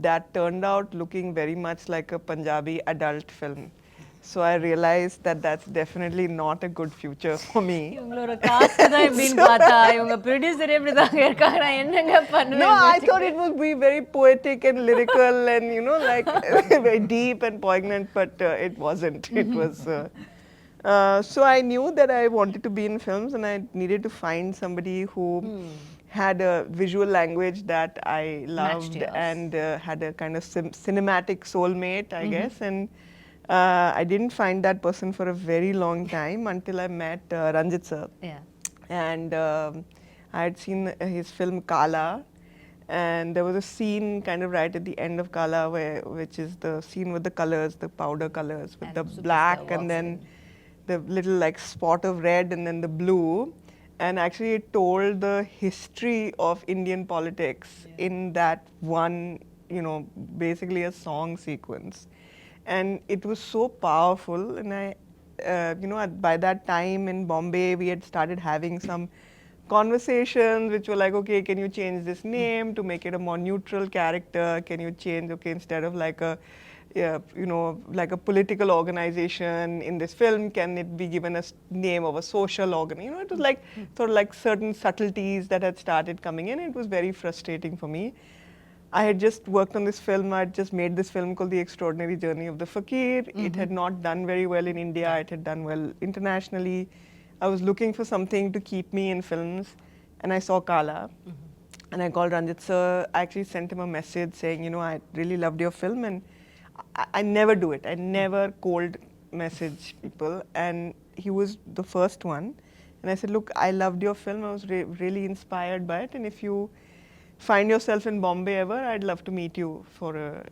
That turned out looking very much like a Punjabi adult film. So I realized that that's definitely not a good future for me. இவங்களோட cost தான் எப்படின்னு பார்த்தா இவங்க producer எப்படி தாங்க இருக்காங்க நான் என்னங்க பண்ணுவேன் No, I thought it would be very poetic and lyrical and, you know, like very deep and poignant, but it wasn't. It was. So I knew that I wanted to be in films, and I needed to find somebody who had a visual language that I loved and had a kind of cinematic soulmate, I guess. And I didn't find that person for a very long time until I met Ranjit sir. Yeah. And I had seen his film Kala, and there was a scene kind of right at the end of Kala which is the scene with the colors, the powder colors, with And the Superstar black walks and then in. the little like spot of red and then the blue. And actually it told the history of Indian politics in that one, basically a song sequence. And it was so powerful. And by that time in Bombay, we had started having some conversations which were like, okay, can you change this name to make it a more neutral character? Can you change, okay, instead of like like a political organization in this film, can it be given a name of a social organ? It was like sort of like certain subtleties that had started coming in. It was very frustrating for me. I had just worked on this film. I had just made this film called The Extraordinary Journey of the Fakir. It had not done very well in India. It had done well internationally. I was looking for something to keep me in films, and I saw Kala. And I called Ranjit sir. I actually sent him a message saying, I really loved your film, and I never do it. I never cold message people, and he was the first one. And I said, look, I loved your film. I was really inspired by it, and if you find yourself in Bombay ever, I'd love to meet you for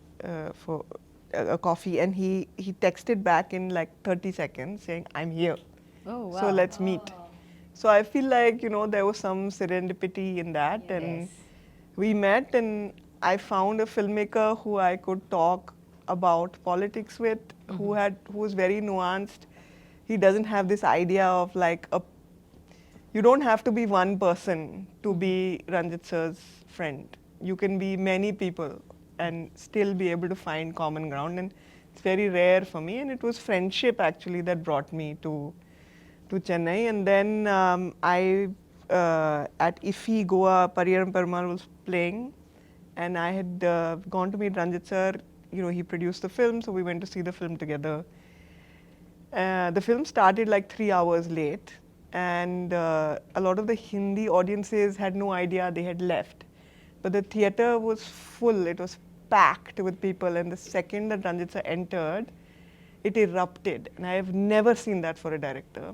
a coffee. And he texted back in like 30 seconds saying, I'm here. Oh, wow. So let's meet. So I feel like, there was some serendipity in that. And we met, and I found a filmmaker who I could talk about politics with, who was very nuanced. He doesn't have this idea of like you don't have to be one person to be Ranjit sir's friend. You can be many people and still be able to find common ground, and it's very rare for me. And it was friendship actually that brought me to Chennai. And then at IFFI Goa, Pariyaram Perumal was playing, and I had gone to meet Ranjit sir. He produced the film, so we went to see the film together. The film started like 3 hours late, and a lot of the Hindi audiences had no idea they had left. But the theater was full, it was packed with people, and the second that Ranjit sir entered, it erupted. And I have never seen that for a director.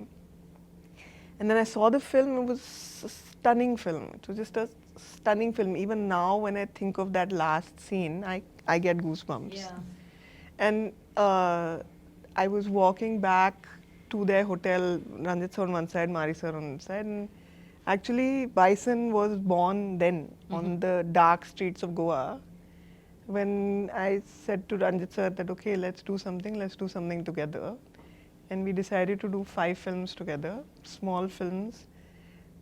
And then I saw the film, it was a stunning film. It was just a stunning film. Even now, when I think of that last scene, I get goosebumps. Yeah. And I was walking back to their hotel, Ranjit sir on one side, Mari sir on one side, and actually Bison was born then on the dark streets of Goa. When I said to Ranjit sir that, okay, let's do something together. And we decided to do 5 films together, small films.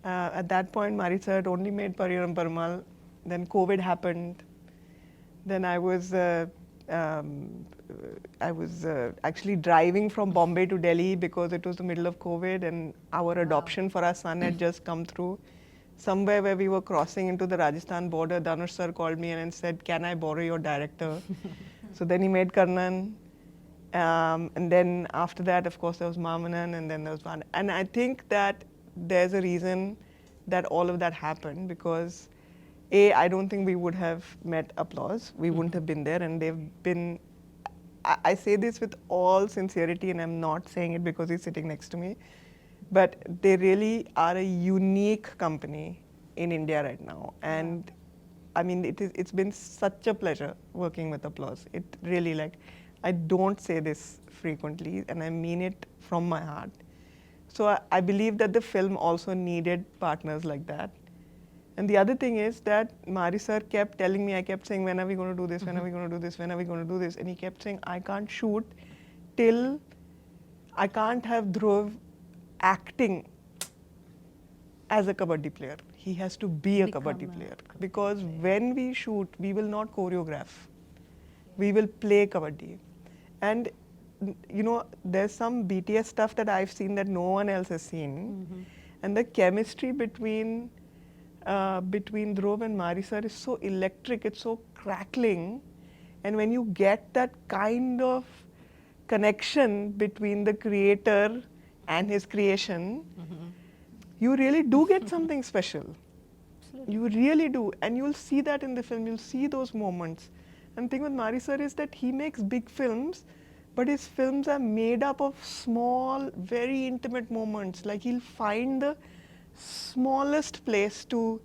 At that point, Mari sir had only made Pariyaram Perumal. Then COVID happened. Then I was actually driving from Bombay to Delhi because it was the middle of COVID, and our adoption for our son had just come through. Somewhere where we were crossing into the Rajasthan border, Dhanush sir called me and said, can I borrow your director? So then he made Karnan. And then after that, of course, there was Mamanan, and then there was Van. And I think that there's a reason that all of that happened, because I don't think we would have met Applause. We wouldn't have been there, and they've been, I say this with all sincerity, and I'm not saying it because he's sitting next to me, but they really are a unique company in India right now. And I mean, it's been such a pleasure working with Applause. It really, like, I don't say this frequently, and I mean it from my heart. So I believe that the film also needed partners like that. And the other thing is that Mari sir kept telling me, I kept saying, when are we going to do this, when are we going to do this, when are we going to do this? And he kept saying, I can't shoot till I can't have Dhruv acting as a kabaddi player. He has to be a kabaddi player. Because when we shoot, we will not choreograph. We will play kabaddi. And there's some BTS stuff that I've seen that no one else has seen. And the chemistry between Dhruv and Mari sir is so electric, it's so crackling. And when you get that kind of connection between the creator and his creation, you really do get something special. Absolutely. You really do. And you'll see that in the film, you'll see those moments. And the thing with Mari sir is that he makes big films, but his films are made up of small, very intimate moments. Like he'll find the smallest place to,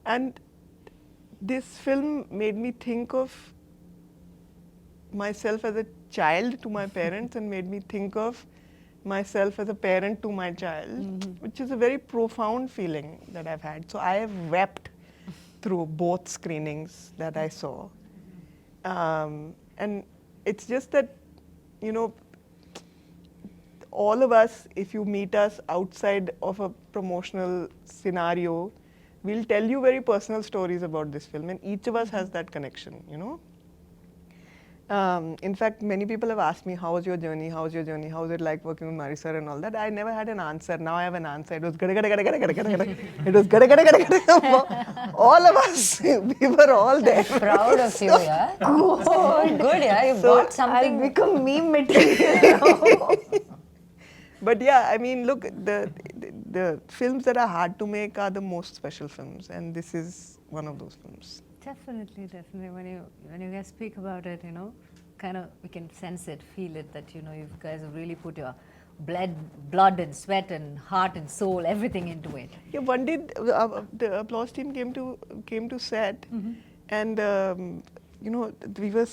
and this film made me think of myself as a child to my parents and made me think of myself as a parent to my child, which is a very profound feeling that I've had. So I have wept through both screenings that I saw. And it's just that, you know, all of us, if you meet us outside of a promotional scenario, we'll tell you very personal stories about this film, and each of us has that connection, you know. In fact, many people have asked me, how was your journey? How was your journey? How was it like working with Mari sir and all that? I never had an answer. Now I have an answer. It was gada gada gada gada gada gada gada. It was gada gada gada gada. All of us, we were all there. Proud of you, yeah. Good, yeah. You brought something. I'll become meme material. But yeah, I mean, look, the films that are hard to make are the most special films, and this is one of those films. Definitely, definitely. When you guys speak about it, you know, kind of we can sense it, feel it, that, you know, you guys have really put your blood and sweat and heart and soul, everything into it. Yeah, one day the applause team came to set, and you know, we were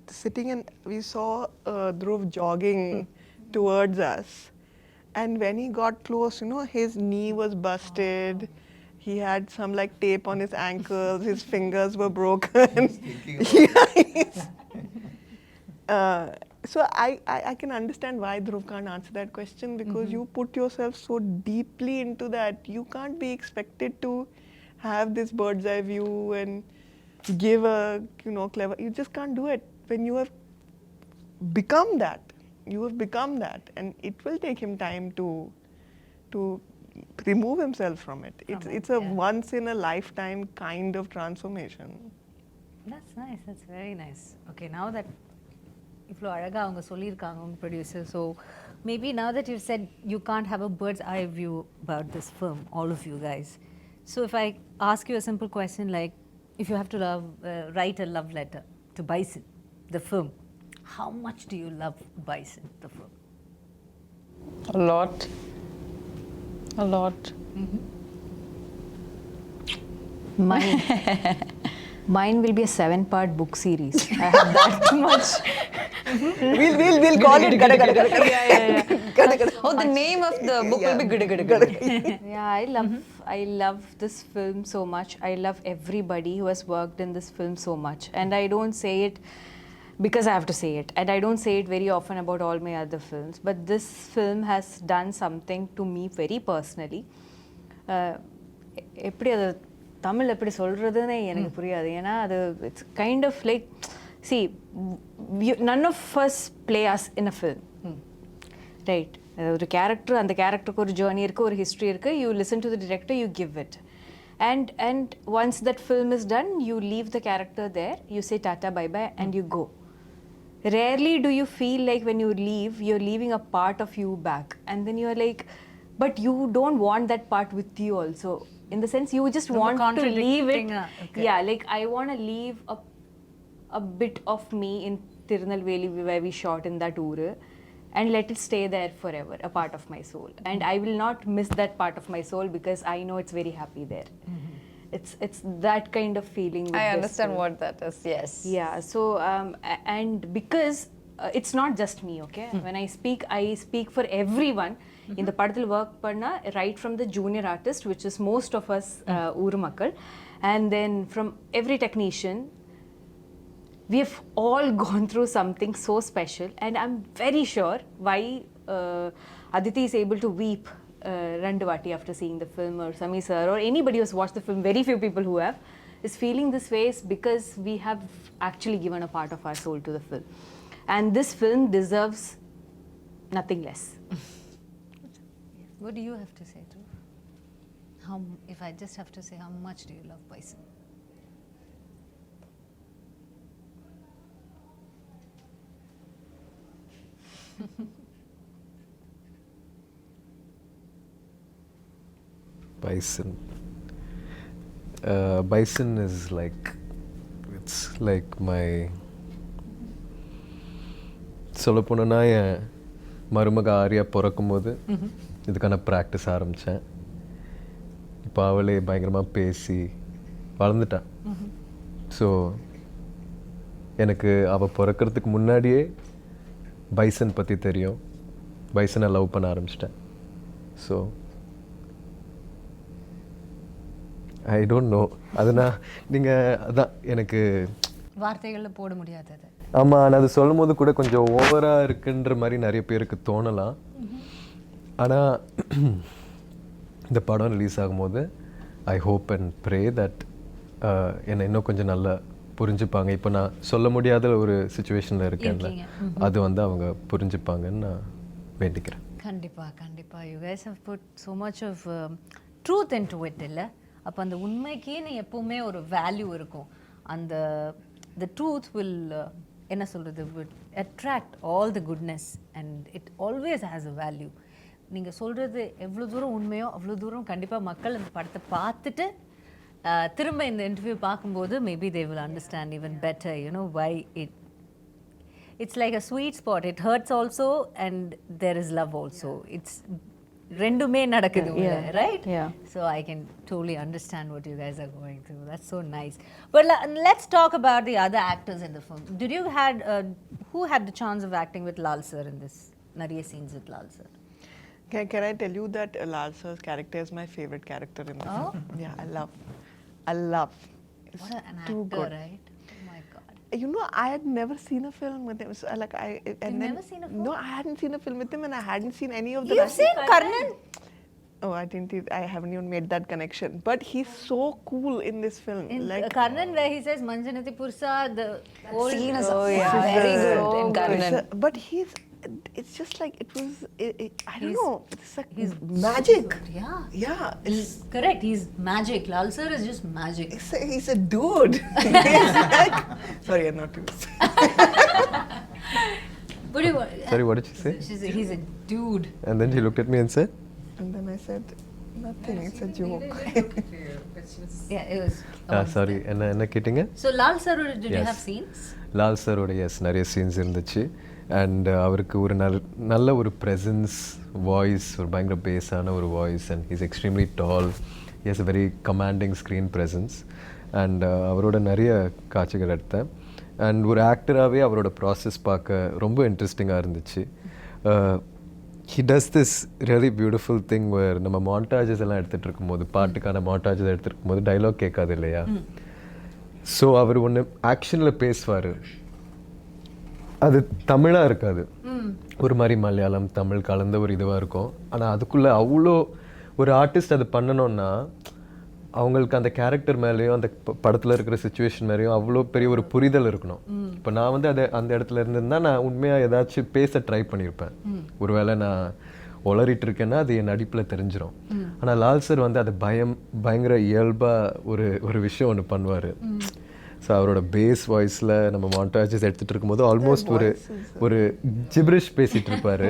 sitting and we saw Dhruv jogging towards us, and when he got close, you know, his knee was busted. He had some like tape on his ankles. His fingers were broken. So I can understand why Dhruv can't answer that question, because you put yourself so deeply into that. You can't be expected to have this bird's eye view and give a, you know, clever. You just can't do it when you have become that. You have become that, and it will take him time to remove himself from it. It's a once in a lifetime kind of transformation. That's nice. That's very nice. Okay, now that இவ்வளோ அழகாக அவங்க சொல்லியிருக்காங்க உங்கள் producer, so maybe now that you've said you can't have a bird's eye view about this film, all of you guys. So if I ask you a simple question like, if you have to write a love letter to Bison, the film, how much do you love Bison, the film? A lot. A lot. Mine will be a 7-part book series. I have that much. We'll call it gada gada gada gada. Gada gada. Oh, the name of the book will be Gada Gada Gada. Yeah, I love this film so much. I love everybody who has worked in this film so much. And I don't say it because I have to say it. And I don't say it very often about all my other films. But this film has done something to me very personally. எப்படி அது தமிழ் எப்படி சொல்கிறதுன்னு எனக்கு புரியாது. ஏன்னா அது it's kind of like, see, none of us play us in a film. Right. ஒரு character, அந்த கேரக்டருக்கு ஒரு ஜேர்னி இருக்குது, ஒரு ஹிஸ்ட்ரி இருக்குது. You listen to the director, you give it. And once that film is done, you leave the character there, you say tata, bye-bye, and you go. Rarely do you feel like when you leave, you're leaving a part of you back. And then you're like, but you don't want that part with you also. In the sense, you just want to leave it. Okay. Yeah, like I want to leave a bit of me in Tirunelveli where we shot in that uru, and let it stay there forever, a part of my soul. And I will not miss that part of my soul because I know it's very happy there. It's that kind of feeling with I this understand film. what that is, yes. Yeah, so and because it's not just me, okay? When I speak for everyone. In the படத்தில் work பண்ண, right from the junior artist, which is most of us ஊர் மக்கள், and then from every technician, we have all gone through something so special. And I'm very sure why Aditi is able to weep rendu vaati after seeing the film, or Sami sir, or anybody who's watched the film, very few people who have, is feeling this way is because we have actually given a part of our soul to the film. And this film deserves nothing less. What do you have to say, Dhruv? If I just have to say, how much do you love Bison? Bison. Bison is like, it's like my, சொல்லப் போனோன்னா என் மருமக ஆரியா பிறக்கும் போது இதுக்கான practice ஆரம்பித்தேன். இப்போ அவளே பயங்கரமாக பேசி வளர்ந்துட்டான். ஸோ எனக்கு அவள் பிறக்கிறதுக்கு முன்னாடியே பைசன் பற்றி தெரியும். பைசனை லவ் பண்ண ஆரம்பிச்சிட்டேன். So I don't know. அதுனா நீங்கள் அதான் எனக்கு வார்த்தைகளில் போட முடியாது அது. ஆமாம், நான் அது சொல்லும் போது கூட கொஞ்சம் ஓவராக இருக்குன்ற மாதிரி நிறைய பேருக்கு தோணலாம். ஆனால் இந்த படம் ரிலீஸ் ஆகும்போது I hope and pray that என்னை இன்னும் கொஞ்சம் நல்லா புரிஞ்சுப்பாங்க. இப்போ நான் சொல்ல முடியாத ஒரு சுச்சுவேஷனில் இருக்கேன்ல, அது வந்து அவங்க புரிஞ்சுப்பாங்கன்னு நான் வேண்டிக்கிறேன். கண்டிப்பாக you guys have put so much of truth into it இல்லை. அப்போ அந்த உண்மைக்குன்னு எப்பவுமே ஒரு வேல்யூ இருக்கும். அந்த the truth will என்ன சொல்கிறது, would attract all the goodness and it always has a value. நீங்கள் சொல்கிறது எவ்வளோ தூரம் உண்மையோ அவ்வளோ தூரம் கண்டிப்பாக மக்கள் அந்த படத்தை பார்த்துட்டு திரும்ப இந்த இன்டர்வியூ பார்க்கும்போது maybe they will understand even better, you know, why it's like a sweet spot. It hurts also and there is love also. It's ரெண்டுமே நடக்குது, right? Yeah. So I can totally understand what you guys are going through. That's so nice. But let's talk about the other actors in the film. Did you who had the chance of acting with Lal sir in this? Nariya scenes with Lal sir. Can I tell you that Lal sir's character is my favorite character in the film? Yeah, I love. It's What an too actor, good. right? Oh my God. You know, I had never seen a film with him. So, You've never seen a film? No, I hadn't seen a film with him, and I hadn't seen any of the. You've seen Karnan? Oh, I haven't even made that connection. But he's so cool in this film. In Karnan, where he says Manjanati Pursa, the whole Scene is very good good in Karnan. But it's just like it was. I don't know. It's like magic. Yeah. Yeah. He's correct. He's magic. Lal sir is just magic. He's a dude. He's like, sorry, I'm not used. Sorry, what did you say? He's a dude. And then she looked at me and said, And then I said, nothing. It's a joke. Yeah, it was. Sorry, என்ன கேட்டிங்க? So Lal sir, did you Yes. have scenes? Lal சாரோட S நிறைய scenes இருந்துச்சு. And அவருக்கு ஒரு நல்ல ஒரு presence, voice, ஒரு பயங்கர பேஸான ஒரு voice. And he's extremely tall. He has a very commanding screen presence. And அவரோட நிறைய காட்சிகள் எடுத்தேன். அண்ட் ஒரு ஆக்டராகவே அவரோட ப்ராசஸ் பார்க்க ரொம்ப இன்ட்ரெஸ்டிங்காக இருந்துச்சு. He does this really beautiful thing where நம்ம மாண்டாஜஸ் எல்லாம் எடுத்துகிட்டு இருக்கும்போது, பாட்டுக்கான மாண்டாஜஸ் எடுத்துகிட்டு இருக்கும்போது டைலாக் கேட்காது இல்லையா? ஸோ அவர் ஒன்று ஆக்ஷனில் பேசுவார், அது தமிழாக இருக்காது, ஒரு மாதிரி மலையாளம் தமிழ் கலந்த ஒரு இதுவாக இருக்கும். ஆனால் அதுக்குள்ளே அவ்வளோ ஒரு ஆர்டிஸ்ட் அது பண்ணணும்னா அவங்களுக்கு அந்த கேரக்டர் மேலேயும் அந்த படத்தில் இருக்கிற சுச்சுவேஷன் மேலேயும் அவ்வளோ பெரிய ஒரு புரிதல் இருக்கணும். இப்போ நான் வந்து அந்த இடத்துல இருந்திருந்தால் நான் உண்மையாக ஏதாச்சும் பேச ட்ரை பண்ணியிருப்பேன். ஒருவேளை நான் உளறிட்டு இருக்கேன்னா அது என் நடிப்பில் தெரிஞ்சிடும். ஆனால் லால் சார் வந்து அது பயங்கர இயல்பாக ஒரு விஷயம் ஒன்று பண்ணுவார். ஸோ அவரோட பேஸ் வாய்ஸில் நம்ம மாண்டாஜஸ் எடுத்துகிட்டு இருக்கும்போது ஆல்மோஸ்ட் ஒரு ஜிப்ரிஷ் பேசிகிட்டு இருப்பார்.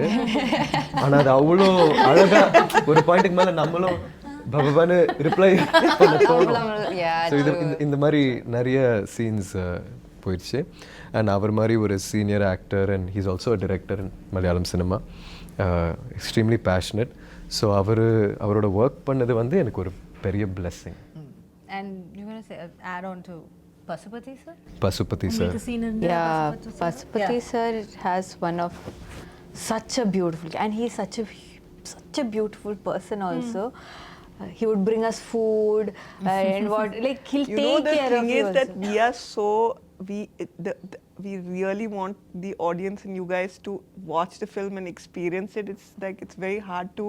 ஆனால் அது அவ்வளோ அழகாக ஒரு பாயிண்ட்டுக்கு மேலே நம்மளும் பபான்னு ரிப்ளை பண்ண தோணும். ஸோ இந்த மாதிரி நிறைய சீன்ஸ் போயிடுச்சு. அண்ட் அவர் மாதிரி ஒரு senior actor and he's also a director in Malayalam cinema, extremely passionate. So அவரோட ஒர்க் பண்ணது வந்து எனக்கு ஒரு பெரிய blessing. And you want to say add on to Pasupati sir? Pasupathi sir. Yeah, Pasupati sir has one of such a beautiful, and he's such a beautiful person also. He would bring us food and what, like he'll You take know, the care of thing you is that also. we are so we really want the audience and you guys to watch the film and experience it. It's like it's very hard to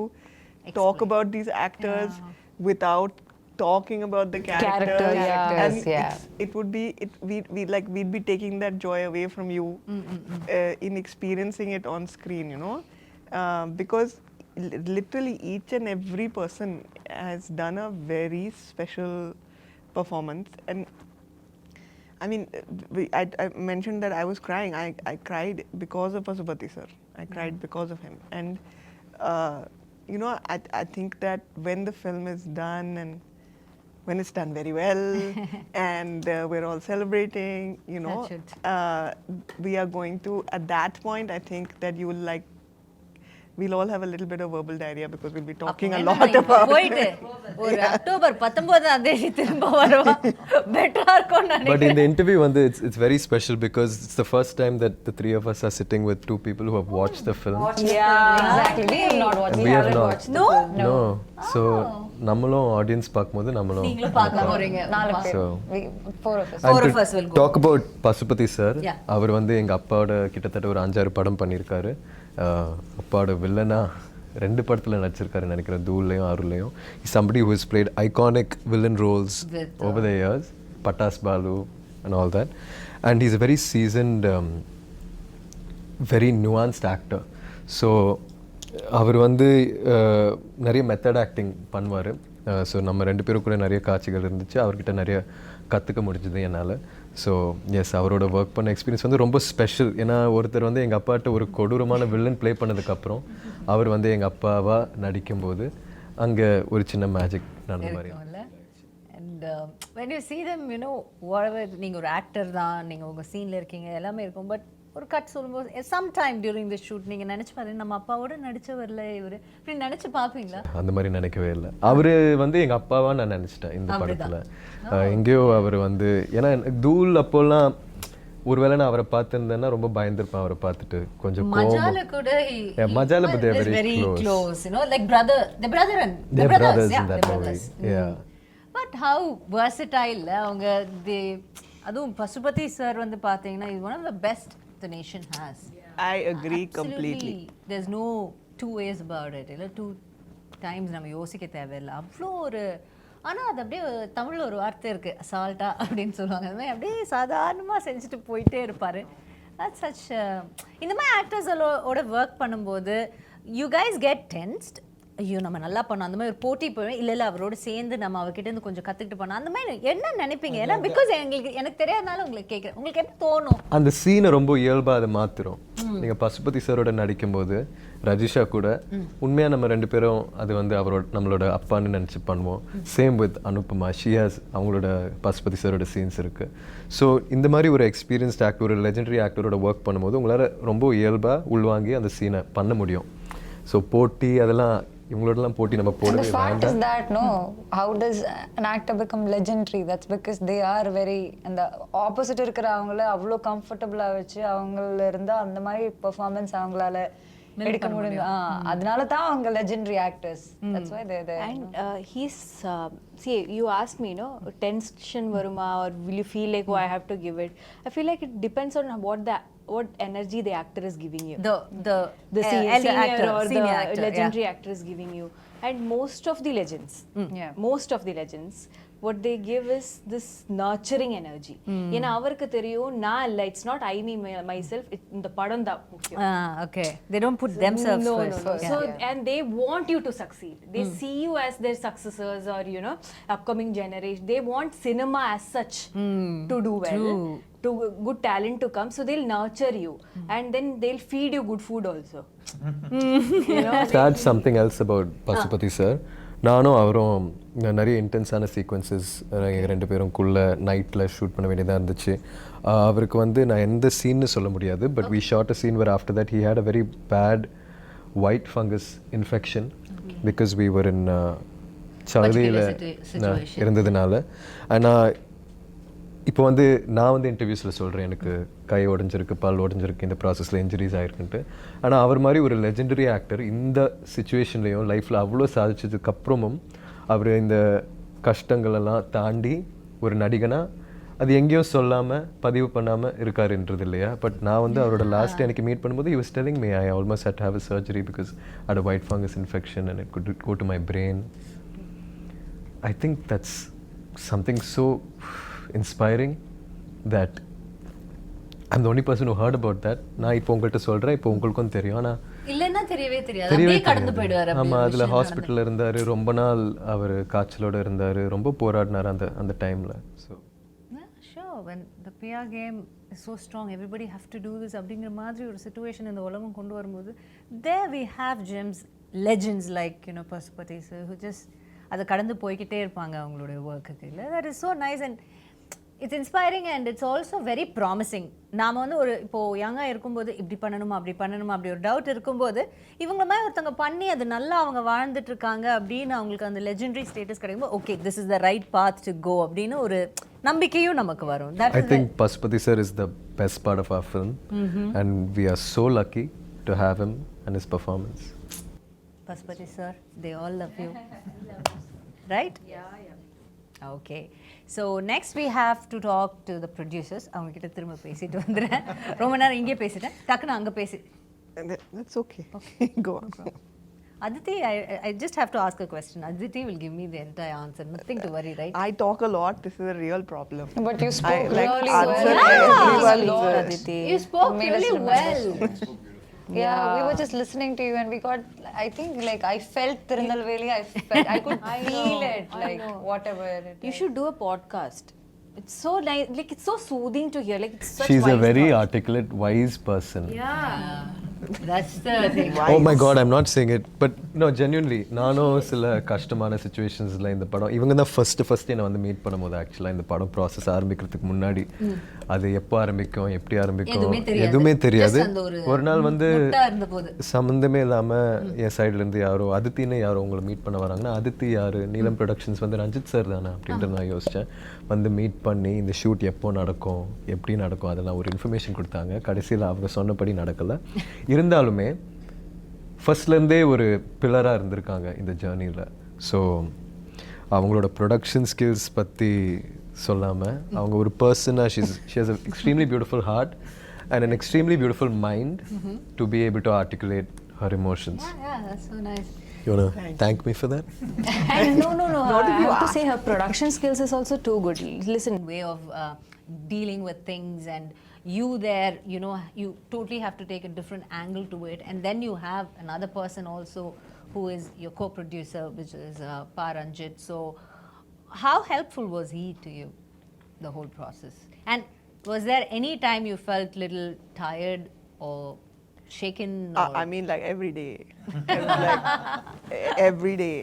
talk about these actors without talking about the characters. And it would be we'd be taking that joy away from you in experiencing it on screen, you know, because literally each and every person has done a very special performance. And I mean, I mentioned that I was crying. I cried because of Pasupati sir. I cried because of him. And you know, I think that when the film is done and when it's done very well and we're all celebrating, you know, we are going to, at that point, I think that you will like we'll all have a little bit of verbal diarrhea because we'll be talking a lot about போயிட்டு ஒரு October 19ஆம் தேதி திரும்ப வருவா பெட்டரா இருக்கும் But நினைக்கிறேன். in the interview, it's very special because it's the first time that the three of us are sitting with two people who have watched the film. Exactly. We have not watched. And We we have haven't not. watched the film. No. So நம்மளும் audience பார்க்கும்போது நம்மளும் நீங்களும் பார்க்க போறீங்க. 4 பேர். So Four of us. and Four to of us will go. talk about Pasupathi sir, Yeah. அவர் வந்து எங்க அப்பாவோட கிட்டத்தட்ட ஒரு 5-6 படம் பண்ணியிருக்காரு. அப்பாவோட வில்லனா 2 படத்துல நடிச்சிருக்காரு நினைக்கிறேன், தூள்லையும் ஆறுலையும். Somebody who has played iconic villain roles over the years, Patas Balu and all that, and he's a very seasoned very nuanced actor. So அவர் வந்து நிறைய மெத்தட் ஆக்டிங் பண்ணுவார். ஸோ நம்ம 2 பேரும் கூட நிறைய காட்சிகள் இருந்துச்சு, அவர்கிட்ட நிறைய கற்றுக்க முடிஞ்சது என்னால். ஸோ எஸ், அவரோட ஒர்க் பண்ண எக்ஸ்பீரியன்ஸ் வந்து ரொம்ப ஸ்பெஷல். ஏன்னா ஒருத்தர் வந்து எங்கள் அப்பாட்ட ஒரு கொடூரமான வில்லன் ப்ளே பண்ணதுக்கப்புறம் அவர் வந்து எங்கள் அப்பாவாக நடிக்கும்போது அங்கே ஒரு சின்ன மேஜிக் நடந்த மாதிரி. And when you see them, you know, whatever, நீங்க ஒரு ஆக்டர் தான், நீங்க உங்க சீன்ல இருக்கீங்க, எல்லாமே இருக்கும். பட் ஒரு கட் சொல்லும்போது சம்டைம் டியூரிங் தி ஷூட் நீங்க நினைச்சு பாருங்க, நம்ம அப்பாவோட நடிச்சவர்ல இவரு இப்படி நினைச்சு பாப்பீங்களா? அந்த மாதிரி நினைக்கவே இல்லை. அவரு வந்து எங்க அப்பாவா நான் நினைச்சிட்டேன் இந்த படத்துல. எங்கேயோ அவர் வந்து, ஏன்னா தூள் அப்போல்லாம் ஒருவேளை நான் அவரை பார்த்திருந்தேன்னா ரொம்ப பயந்துருப்பேன். அவரை பார்த்துட்டு கொஞ்சம் மஜால கூட மஜால but they are very close, you know, like the brother and They're brothers, brothers in yeah, that they're movie. brothers. Yeah. But how versatile அவங்க அதுவும் பசுபதி சார் வந்து பாத்தீங்கன்னா is one of the best the nation has. I agree completely. There's no two ways about it. இல்ல two times நம்ம யோசிக்க தேவையில்லை. அவ்வளோ ஒரு, ஆனா அது அப்படியே தமிழ்ல ஒரு வார்த்தை இருக்கு, அசால்ட்டா அப்படின்னு சொல்லுவாங்க. அது மாதிரி அப்படியே சாதாரணமா செஞ்சுட்டு போயிட்டே இருப்பாரு. That's such இந்த மாதிரி ஆக்டர்ஸோட ஒர்க் பண்ணும்போது you guys get tensed. ஐயோ நம்ம நல்லா பண்ணோம், அந்த மாதிரி ஒரு போட்டி போய் இல்லை அவரோட சேர்ந்து நம்ம அவர்கிட்ட இருந்து கொஞ்சம் கற்றுக்கிட்டு பண்ணோம், அந்த மாதிரி என்ன நினைப்பீங்க? ஏன்னா பிகாஸ் எனக்கு தெரியாதனால உங்களுக்கு கேட்குறேன், உங்களுக்கு எப்படி தோணும்? அந்த சீனை ரொம்ப இயல்பாக அதை மாற்றுறோம். நீங்கள் பசுபதி சாரோட நடிக்கும்போது ரஜிஷா கூட உண்மையாக நம்ம 2 பேரும் அது வந்து நம்மளோட அப்பான்னு நினச்சி பண்ணுவோம். சேம் வித் அனுப்பமா, ஷியாஸ், அவங்களோட பசுபதி சாரோட சீன்ஸ் இருக்குது. ஸோ இந்த மாதிரி ஒரு எக்ஸ்பீரியன்ஸ்ட் ஆக்டர், ஒரு லெஜெண்டரி ஆக்டரோட ஒர்க் பண்ணும்போது உங்களால் ரொம்ப இயல்பாக உள்வாங்கி அந்த சீனை பண்ண முடியும். ஸோ போட்டி அதெல்லாம் இவங்களோடலாம் போட்டி நம்ம போடவே The fact வேண்டாம். is that no, how does an actor become legendary? That's because they are very, and the opposite இருக்கிற அவங்கள அவ்வளோ கம்ஃபர்டபுளா வச்சு அவங்கள இருந்தா அந்த மாதிரி பெர்ஃபார்மன்ஸ் அவங்களால எடுக்க முடியும். அதனால தான் அவங்க legendary actors. That's why they're there. And he's see, you asked me, no, tension varuma, or will you feel like, oh, I have to give it? I feel like it depends on what energy the actor is giving you. The senior actor or the legendary actor is giving you. And most of the legends, what they give is this nurturing energy. ஏன்னா அவருக்கு தெரியும் நான் இல்லை, it's not I me myself, இந்த படம் தான் முக்கியம். Okay, they don't put themselves first. No. So and they want you to succeed. They see you as their successors, or you know, upcoming generation. They want cinema as such to do well. To good talent to come, so they'll nurture you, and then they'll feed you good food also. You know, That's something else about Pasupathi sir. நானும் அவரும் நிறைய இன்டென்ஸான sequences எங்கள் 2 பேருக்குள்ள நைட்டில் shoot பண்ண வேண்டியதாக இருந்துச்சு. அவருக்கு வந்து நான் எந்த சீன்னு சொல்ல முடியாது, but we shot a scene where after that he had a very bad white fungus infection because we were in சவுதியில் இருந்ததுனால. ஆனால் இப்போ வந்து நான் வந்து இன்டர்வியூஸில் சொல்கிறேன் எனக்கு கை உடஞ்சிருக்கு, பல் உடஞ்சிருக்கு, இந்த ப்ராசஸில் இன்ஜுரிஸ் ஆகிருக்குன்ட்டு. ஆனால் அவர் மாதிரி ஒரு லெஜெண்டரி ஆக்டர் இந்த சுச்சுவேஷன்லேயும் லைஃப்பில் அவ்வளோ சாதிச்சதுக்கப்புறமும் அவர் இந்த கஷ்டங்களெல்லாம் தாண்டி ஒரு நடிகனாக அது எங்கேயும் சொல்லாமல் பதிவு பண்ணாமல் இருக்காருன்றது இல்லையா. பட் நான் வந்து அவரோட லாஸ்ட் எனக்கு மீட் பண்ணும்போது he was telling me I almost had to have a surgery because I had a white fungus infection and it could go to my brain. I think that's something so inspiring that I'm the only person who heard about that. நான் இப்போ உங்கள்கிட்ட சொல்கிறேன், இப்போ உங்களுக்கும் தெரியும். ஆனால் இல்லைன்னா தெரியவே தெரியாது, அப்படியே கடந்து போயிடுவார். ஆமாம், அதில் ஹாஸ்பிட்டலில் இருந்தார், ரொம்ப நாள் அவர் காய்ச்சலோடு இருந்தார், ரொம்ப போராடினார் அந்த டைமில். So sure, when the PR game is so strong, everybody have to do this அப்படிங்கிற மாதிரி ஒரு சுச்சுவேஷன் இந்த உலகம் கொண்டு வரும்போது there we have gems, legends like, you know, Pasupathi sir, who just அதை கடந்து போய்கிட்டே இருப்பாங்க அவங்களுடைய ஒர்க்குக்கு. இல்லை, that is so nice. And it's inspiring and it's also very promising. நாம் வந்து ஒரு இப்போது யங்காக இருக்கும்போது இப்படி பண்ணணுமா அப்படி ஒரு டவுட் இருக்கும்போது இவங்கள மாதிரி ஒருத்தவங்க பண்ணி அது நல்லா அவங்க வாழ்ந்துட்டு இருக்காங்க அப்படின்னு அவங்களுக்கு அந்த லெஜெண்டரி ஸ்டேட்டஸ் கிடைக்கும்போது okay this is the right path to go அப்படின்னு ஒரு நம்பிக்கையும் நமக்கு வரும். I think Pasupati sir is the best part of our film, and we are so lucky to have him and his performance. Pasupati sir, they all love you. Right? Okay. So next we have to talk to the producers. அவங்க கிட்ட திரும்ப பேசிட்டு வந்துறேன். ரொம்ப நேரம் இங்கே பேசிட்டேன். டக்குன்னு அங்க பேசி. That's okay. Go on. Aditi, I just have to ask a question. Aditi will give me the entire answer. Nothing to worry, right? I talk a lot. This is a real problem. But you spoke like really answer well. everyone's, Aditi. You spoke Made us really remember. well. Yeah, we were just listening to you and we got, I think like I felt Tirunelveli, I could feel it, like whatever it You is. should do a podcast. It's so nice, like it's so soothing to hear. Like it's such She's a wise very thoughts. articulate, wise person. That's the thing. Oh my god, I'm not saying it, but no, genuinely, நானும் சில கஷ்டமான சிச்சுவேஷன்ஸ்ல இந்த படம் இவங்க தான் first என்னை வந்து meet பண்ணும்போது ஆக்சுவலாக இந்த படம் ப்ராசஸ் ஆரம்பிக்கிறதுக்கு முன்னாடி அது எப்போ ஆரம்பிக்கும் எப்படி ஆரம்பிக்கும் எதுவுமே தெரியாது. ஒரு நாள் வந்து சம்மந்தமே இல்லாமல் என் சைட்லேருந்து யாரோ அதித்தின்னு யாரோ உங்களை மீட் பண்ண வராங்கன்னா அதித்தி யார் நீலம் ப்ரொடக்ஷன்ஸ் வந்து ரஞ்சித் சார் தானே அப்படின்ட்டு நான் யோசித்தேன். வந்து மீட் பண்ணி இந்த ஷூட் எப்போ நடக்கும் எப்படி நடக்கும் அதெல்லாம் ஒரு இன்ஃபர்மேஷன் கொடுத்தாங்க. கடைசியில் அவங்க சொன்னபடி நடக்கலை. இருந்தாலுமே ஃபர்ஸ்ட்லேருந்தே ஒரு பில்லராக இருந்திருக்காங்க இந்த ஜேர்னியில். ஸோ அவங்களோட ப்ரொடக்ஷன் ஸ்கில்ஸ் பற்றி சொல்லாமல் அவங்க ஒரு பர்சனாக she has a extremely beautiful heart and an extremely beautiful mind to be able to articulate her emotions. Yeah, that's so nice. You want to thank me for that? And no. I have to say her production skills is also too good. Listen, Way of dealing with things and you there, you know, you totally have to take a different angle to it, and then you have another person also who is your co-producer, which is Paranjit. So how helpful was he to you, the whole process? And was there any time you felt little tired or shaken? Or I mean, like every day. Like every day.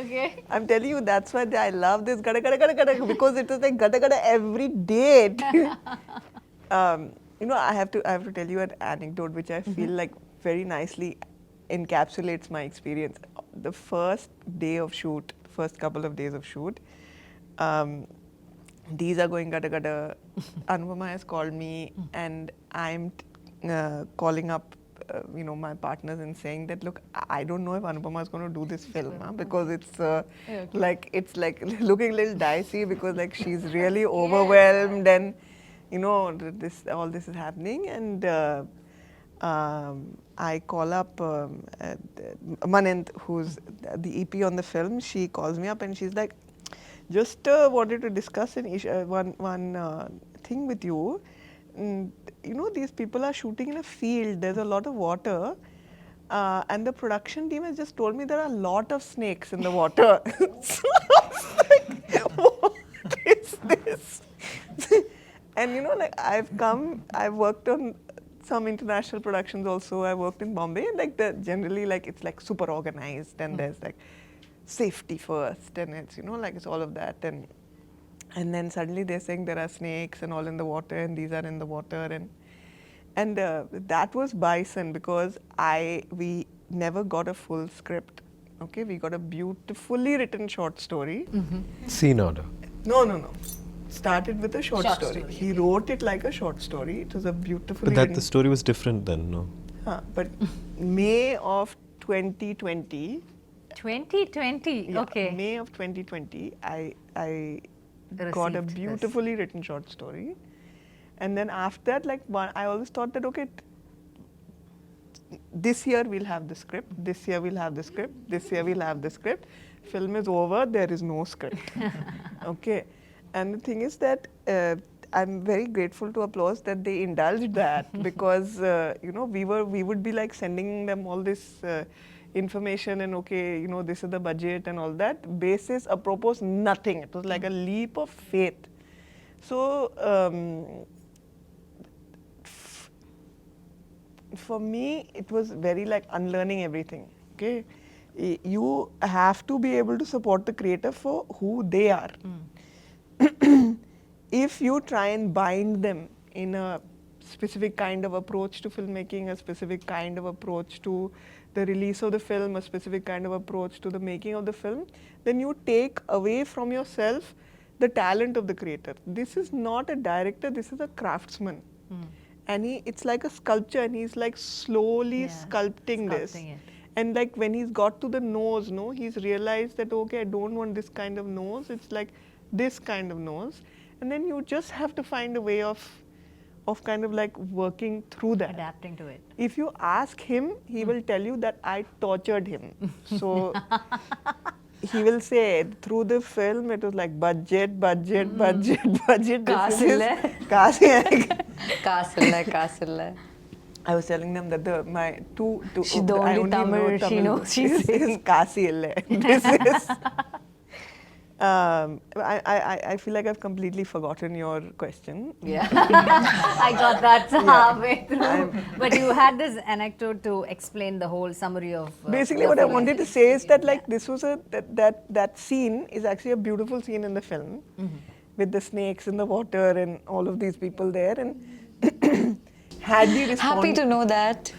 Okay. I'm telling you, that's why I love this gada gada gada gada because it was like gada gada every day. You know, I have to tell you an anecdote which I feel like very nicely encapsulates my experience. The first day of shoot, first couple of days of shoot, these are going gada gada. Anupama has called me and I'm calling up my partners and saying that look, I don't know if Anupama is going to do this film because it's like looking a little dicey because like she's really overwhelmed and all this is happening and I call up Manent, who's the EP on the film. She calls me up and she's like, just wanted to discuss one thing with you. You know, these people are shooting in a field. There's a lot of water. And the production team has just told me there are a lot of snakes in the water. So I was like, what is this? And you know, like I've worked on some international productions also. I worked in Bombay and like generally like it's like super organized and there's like safety first and it's like it's all of that and then suddenly they're saying there are snakes and all in the water and these are in the water and that was Bison because we never got a full script. Okay, we got a beautifully written short story. Scene order. No. Started with a short story. He wrote it like a short story. It was a beautifully But written. the story was different then, no? But May of 2020. 2020. Yeah, Okay. May of 2020, I got a Received this. beautifully written short story, and then after that, like I always thought that okay, this year we'll have the script. This year we'll have the script. This year we'll have the script. Film is over. There is no script. Okay, and the thing is that I'm very grateful to Applause that they indulged that because we would be like sending them all this. Information and okay, this is the budget and all that. Basis, apropos, nothing. It was like a leap of faith. So, for me, it was very like unlearning everything. Okay, you have to be able to support the creator for who they are. if you try and bind them in a specific kind of approach to filmmaking, a specific kind of approach to the release of the film, a specific kind of approach to the making of the film, then you take away from yourself the talent of the creator. This is not a director, this is a craftsman. And it's like a sculpture, and he's like slowly sculpting this. it. And like when he's got to the nose, no, he's realized that, okay, I don't want this kind of nose, it's like this kind of nose. And then you just have to find a way of kind of like working through that. Adapting to it. If you ask him, he will tell you that I tortured him. So he will say through the film it was like budget. Castle. I was telling them that my two She's the I only know Tamil she knows. She's is Kasi ille. This is. I feel like I've completely forgotten your question. Yeah. I got that halfway through. But you had this anecdote to explain the whole summary of. Basically, what I wanted to say is that like this was that scene is actually a beautiful scene in the film, with the snakes in the water and all of these people there, and had we responded, Happy to know that.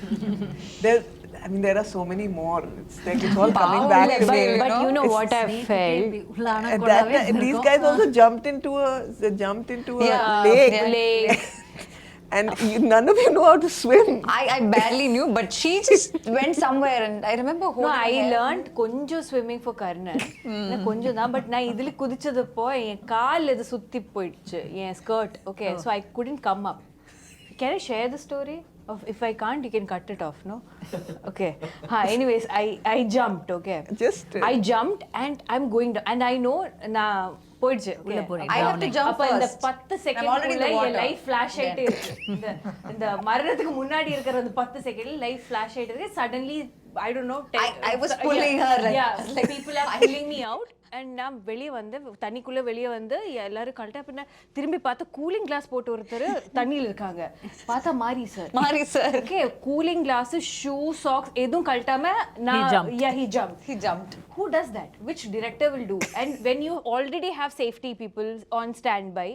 there are so many more. It's like it's all coming back to me. But you know It's- what I felt? These guys also jumped into a lake. And none of you know how to swim. I barely knew, but she just went somewhere, and I remember No, holding I her. learned கொஞ்சம் swimming for Karnan. கொஞ்சம் தான், but நான் இதுல குதிச்சதப்போ என் கால் இது சுத்தி போயிடுச்சு, என் skirt. Okay, so I couldn't come up. Can I share the story? If I can't, you can cut it off, no? Okay. Anyways, I jumped, okay. I jumped and I'm going down. And I know, நான் போயிடுச்சு. I have to jump அப்ப இந்த first. 10 I'm second already in the N water. Life flash ஆயிட்டே இருக்கு. இந்த மரணத்துக்கு முன்னாடி இருக்கிற அந்த 10 செகண்ட்ல லைஃப் ஃபிளாஷ் ஆயிட்டே இருக்கு. Suddenly I don't know. I was pulling her. Yeah, people are pulling me out. And நான் வெளியே வந்து தண்ணிக்குள்ள வெளியே வந்து எல்லாரும் கழட்டா பின்ன திரும்பி பார்த்தா கூலிங் கிளாஸ் போட்டு ஒருத்தர் தண்ணியில் இருக்காங்க. பார்த்தா மாரி sir. Okay, cooling glass, shoe, socks எதுவும் கழட்டாம he jumped. Who does that? Which director will do? And when you already have safety people on standby,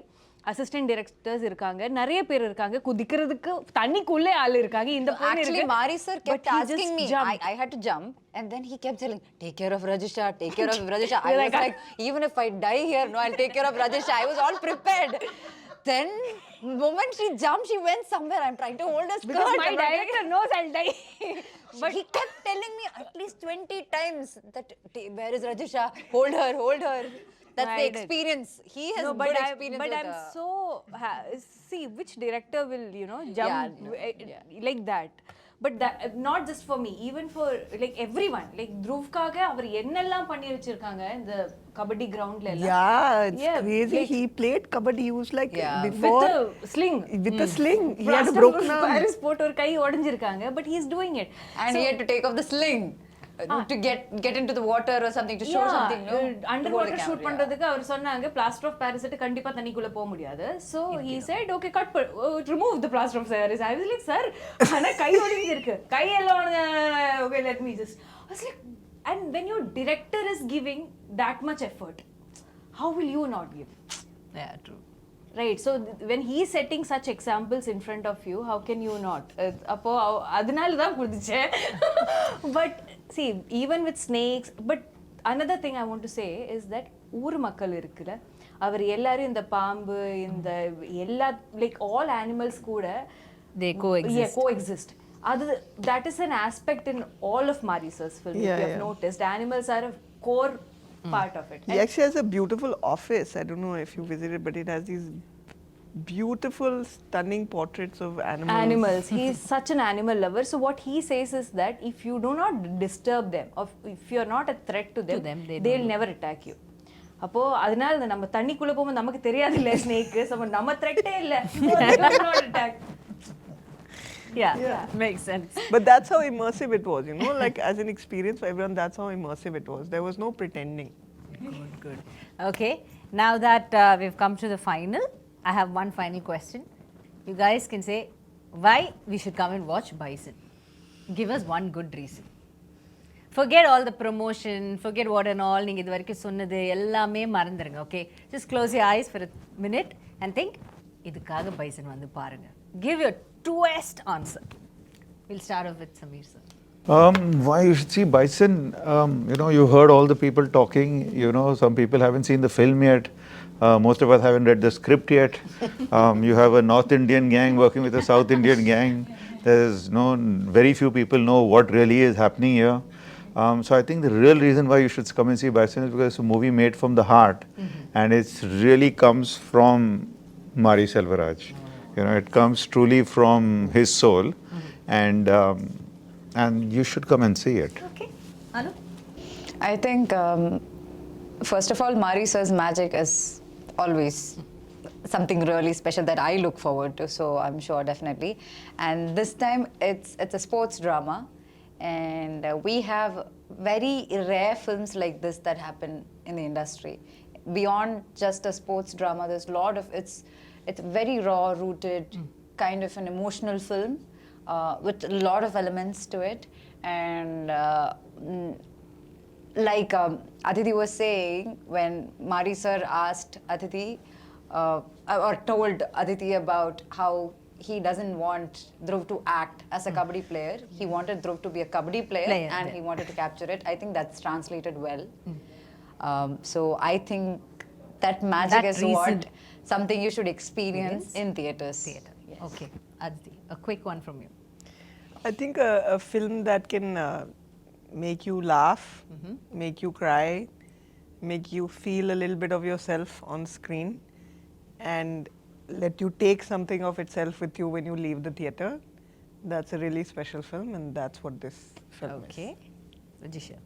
assistant directors இருக்காங்க, நிறைய பேர் இருக்காங்க, குதிக்கிறதுக்கு தண்ணிக்குள்ளே ஆள் இருக்காங்க. இந்த பொண்ணு Actually, இருக்கு. Mari sir kept But he just asking me. jumped. I had to jump, and then he kept telling, "Take care of Rajisha, take care of Rajisha." I was like, even if I die here, no, I'll take care of Rajisha. I was all prepared. Then, moment she jumped, she went somewhere. I'm trying to hold her skirt. Because my director knows I'll die. But he kept telling me at least 20 times that, where is Rajisha? Hold her. That's the experience. He has good experience. But I'm so see which director will jump like that. But that, not just for me, even for like everyone. Like Dhruvkaga, அவர் என்னெல்லாம் பண்ணி வச்சிருக்காங்க இந்த கபடி கிரவுண்ட்ல எல்லாம். Yeah, it's crazy. like, he played kabaddi. He was like with a sling. With a sling. He had a Plaster broken of arm. Paris போட்டு ஒரு கை உடைஞ்சிருக்காங்க. But he's doing it. And he had to take off the sling to get into the water or something to show something. No, under water shoot பண்றதுக்கு அவர் சொன்னாங்க plaster of Paris கண்டிப்பா தண்ணிக்குள்ள போக முடியாது. So he said, okay, remove the plaster of Paris. I was like, sir, ஆனா கை ஒடிஞ்சு இருக்கு, கை எல்லாம் okay, let me just. I was like, and when your director is giving that much effort, how will you not give? Yeah, true. Right, so when he is setting such examples in front of you, how can you not? அப்போ அதனால தான் குதிச்சேன். But see, even with snakes, but another thing I want to say is that ஊர் மக்கள் இருக்குல்ல, அவர் எல்லாரும் இந்த பாம்பு இந்த எல்லா like all animals கூட they coexist. Yeah, coexist. That is an aspect in all of Marisa's film. If you have noticed, animals are a core part of it. He actually has a beautiful office. I don't know if you visited, but it has these beautiful, stunning portraits of animals. He is such an animal lover. So what he says is that if you do not disturb them, or if you are not a threat to them, they'll never attack you. அப்போ அதனால நம்ம தண்ணிக்குள்ள போகும்போது நமக்கு தெரியாது இல்ல snake, நம்ம த்ரெட்டே இல்ல, not attack. Yeah, makes sense. But that's how immersive it was, like as an experience for everyone, that's how immersive it was. There was no pretending. Good. Okay, now that we've come to the final, I have one final question. You guys can say why we should come and watch Bison. Give us one good reason. Forget all the promotion, forget what and all. நீங்க இது வரைக்கும் சொன்னது எல்லாமே மறந்துருங்க. Okay, just close your eyes for a minute and think இதுக்காக bison வந்து பாருங்க. Give your truest answer. We'll start off with Sameer sir. Why you should see Bison? You know, you heard all the people talking. You know, some people haven't seen the film yet. Most of us haven't read the script yet. You have a North Indian gang working with a South Indian gang. There's very few people know what really is happening here. So I think the real reason why you should come and see Bison is because it's a movie made from the heart, and it really comes from Mari Selvaraj. You know, it comes truly from his soul, and you should come and see it. Okay. Anu? I think, first of all, Mari sir's magic is always something really special that I look forward to, so I'm sure definitely. And this time it's a sports drama, and we have very rare films like this that happen in the industry. Beyond just a sports drama, there's a lot of it's very raw rooted, kind of an emotional film with a lot of elements to it. And like Aditi was saying, when Mari sir asked Aditi or told Aditi about how he doesn't want Dhruv to act as a kabaddi player, he wanted Dhruv to be a kabaddi player, and he wanted to capture it. I think that's translated well. So I think that magic is what something you should experience in theaters. Theater. Yes. Okay. Aditi, a quick one from you. I think a film that can make you laugh, make you cry, make you feel a little bit of yourself on screen, and let you take something of itself with you when you leave the theater. That's a really special film, and that's what this film is. Okay. Rajisha.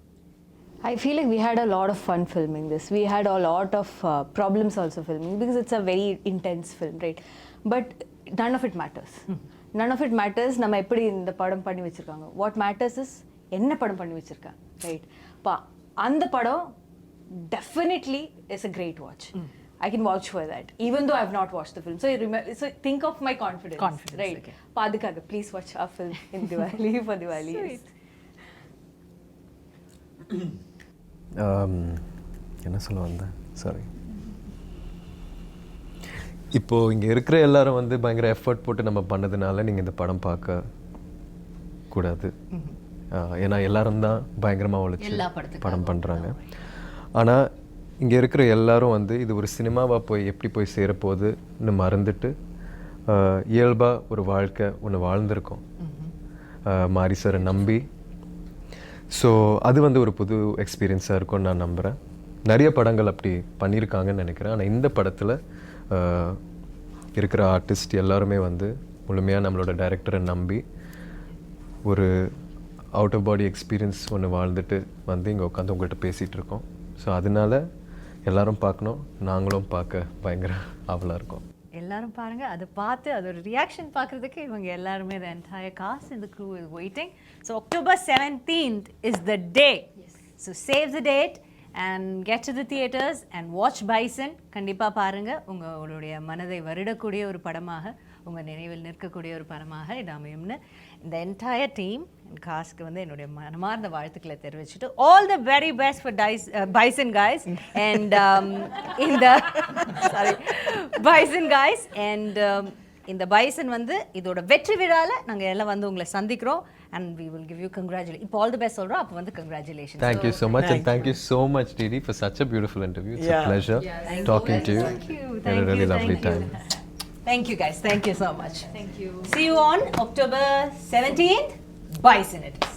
I feel like we had a lot of fun filming this. We had a lot of problems also filming because it's a very intense film, right? But none of it matters. None of it matters. நம்ம எப்படி இந்த படம் பண்ணி வச்சிருக்காங்க. What matters is என்ன படம் பண்ணி வச்சிருக்காங்க, right? அந்த படம் definitely is a great watch. I can vouch for that, even though I've not watched the film. So think of my confidence, right? Okay. Padikaga, please watch our film in Diwali for Diwali. Yes. என்ன சொல்ல வந்தேன், sorry. இப்போது இங்கே இருக்கிற எல்லாரும் வந்து பயங்கர effort போட்டு நம்ம பண்ணதுனால நீங்கள் இந்த படம் பார்க்க கூடாது. ஏன்னா எல்லாரும் தான் பயங்கரமாக உழைச்சி படம் பண்ணுறாங்க. ஆனால் இங்கே இருக்கிற எல்லாரும் வந்து இது ஒரு சினிமாவாக போய் எப்படி போய் சேரப்போகுதுன்னு மறந்துட்டு இயல்பாக ஒரு வாழ்க்கை ஒன்று வாழ்ந்திருக்கோம் மாரி சாரை நம்பி. ஸோ அது வந்து ஒரு புது எக்ஸ்பீரியன்ஸாக இருக்கும்னு நான் நம்புகிறேன். நிறைய படங்கள் அப்படி பண்ணியிருக்காங்கன்னு நினைக்கிறேன். ஆனால் இந்த படத்தில் இருக்கிற ஆர்டிஸ்ட் எல்லாருமே வந்து முழுமையாக நம்மளோட டைரக்டரை நம்பி ஒரு அவுட் ஆஃப் பாடி எக்ஸ்பீரியன்ஸ் ஒன்று வாழ்ந்துட்டு வந்து இங்கே உட்காந்து உங்கள்கிட்ட பேசிகிட்டு இருக்கோம். ஸோ அதனால எல்லாரும் பார்க்கணும், நாங்களும் பார்க்க பயங்கர ஆவலாக இருக்கோம். எல்லாரும் பாருங்க, அதை பார்த்து அதோட ரியாக்ஷன் பார்க்குறதுக்கு இவங்க எல்லாருமே the entire cast and the crew is waiting. So October 17th is the day. So save the date and get to the theaters and watch Bison. கண்டிப்பாக பாருங்க, உங்களுடைய மனதை வருடக்கூடிய ஒரு படமாக, உங்கள் நினைவில் நிற்கக்கூடிய ஒரு படமாக இது அமையும்னு இந்த என்டையர் டீம் அண்ட் காஸ்க்கு வந்து என்னுடைய மனமார்ந்த வாழ்த்துக்களை தெரிவிச்சுட்டு all the very best for Bison guys and இந்த பைசன் கைஸ் அண்ட் இந்த பைசன் வந்து இதோட வெற்றி விழாவில் நாங்கள் எல்லாம் வந்து உங்களை சந்திக்கிறோம் and we will give you congratulations. இப்போ all the best சொல்கிறோம், அப்போ வந்து congratulations. Thank you so much and thank you so much Didi for such a beautiful interview. It's a pleasure talking to you. Thank you. Had a really lovely time. Thank you guys. Thank you so much. Thank you. See you on October 17th. Bison it is.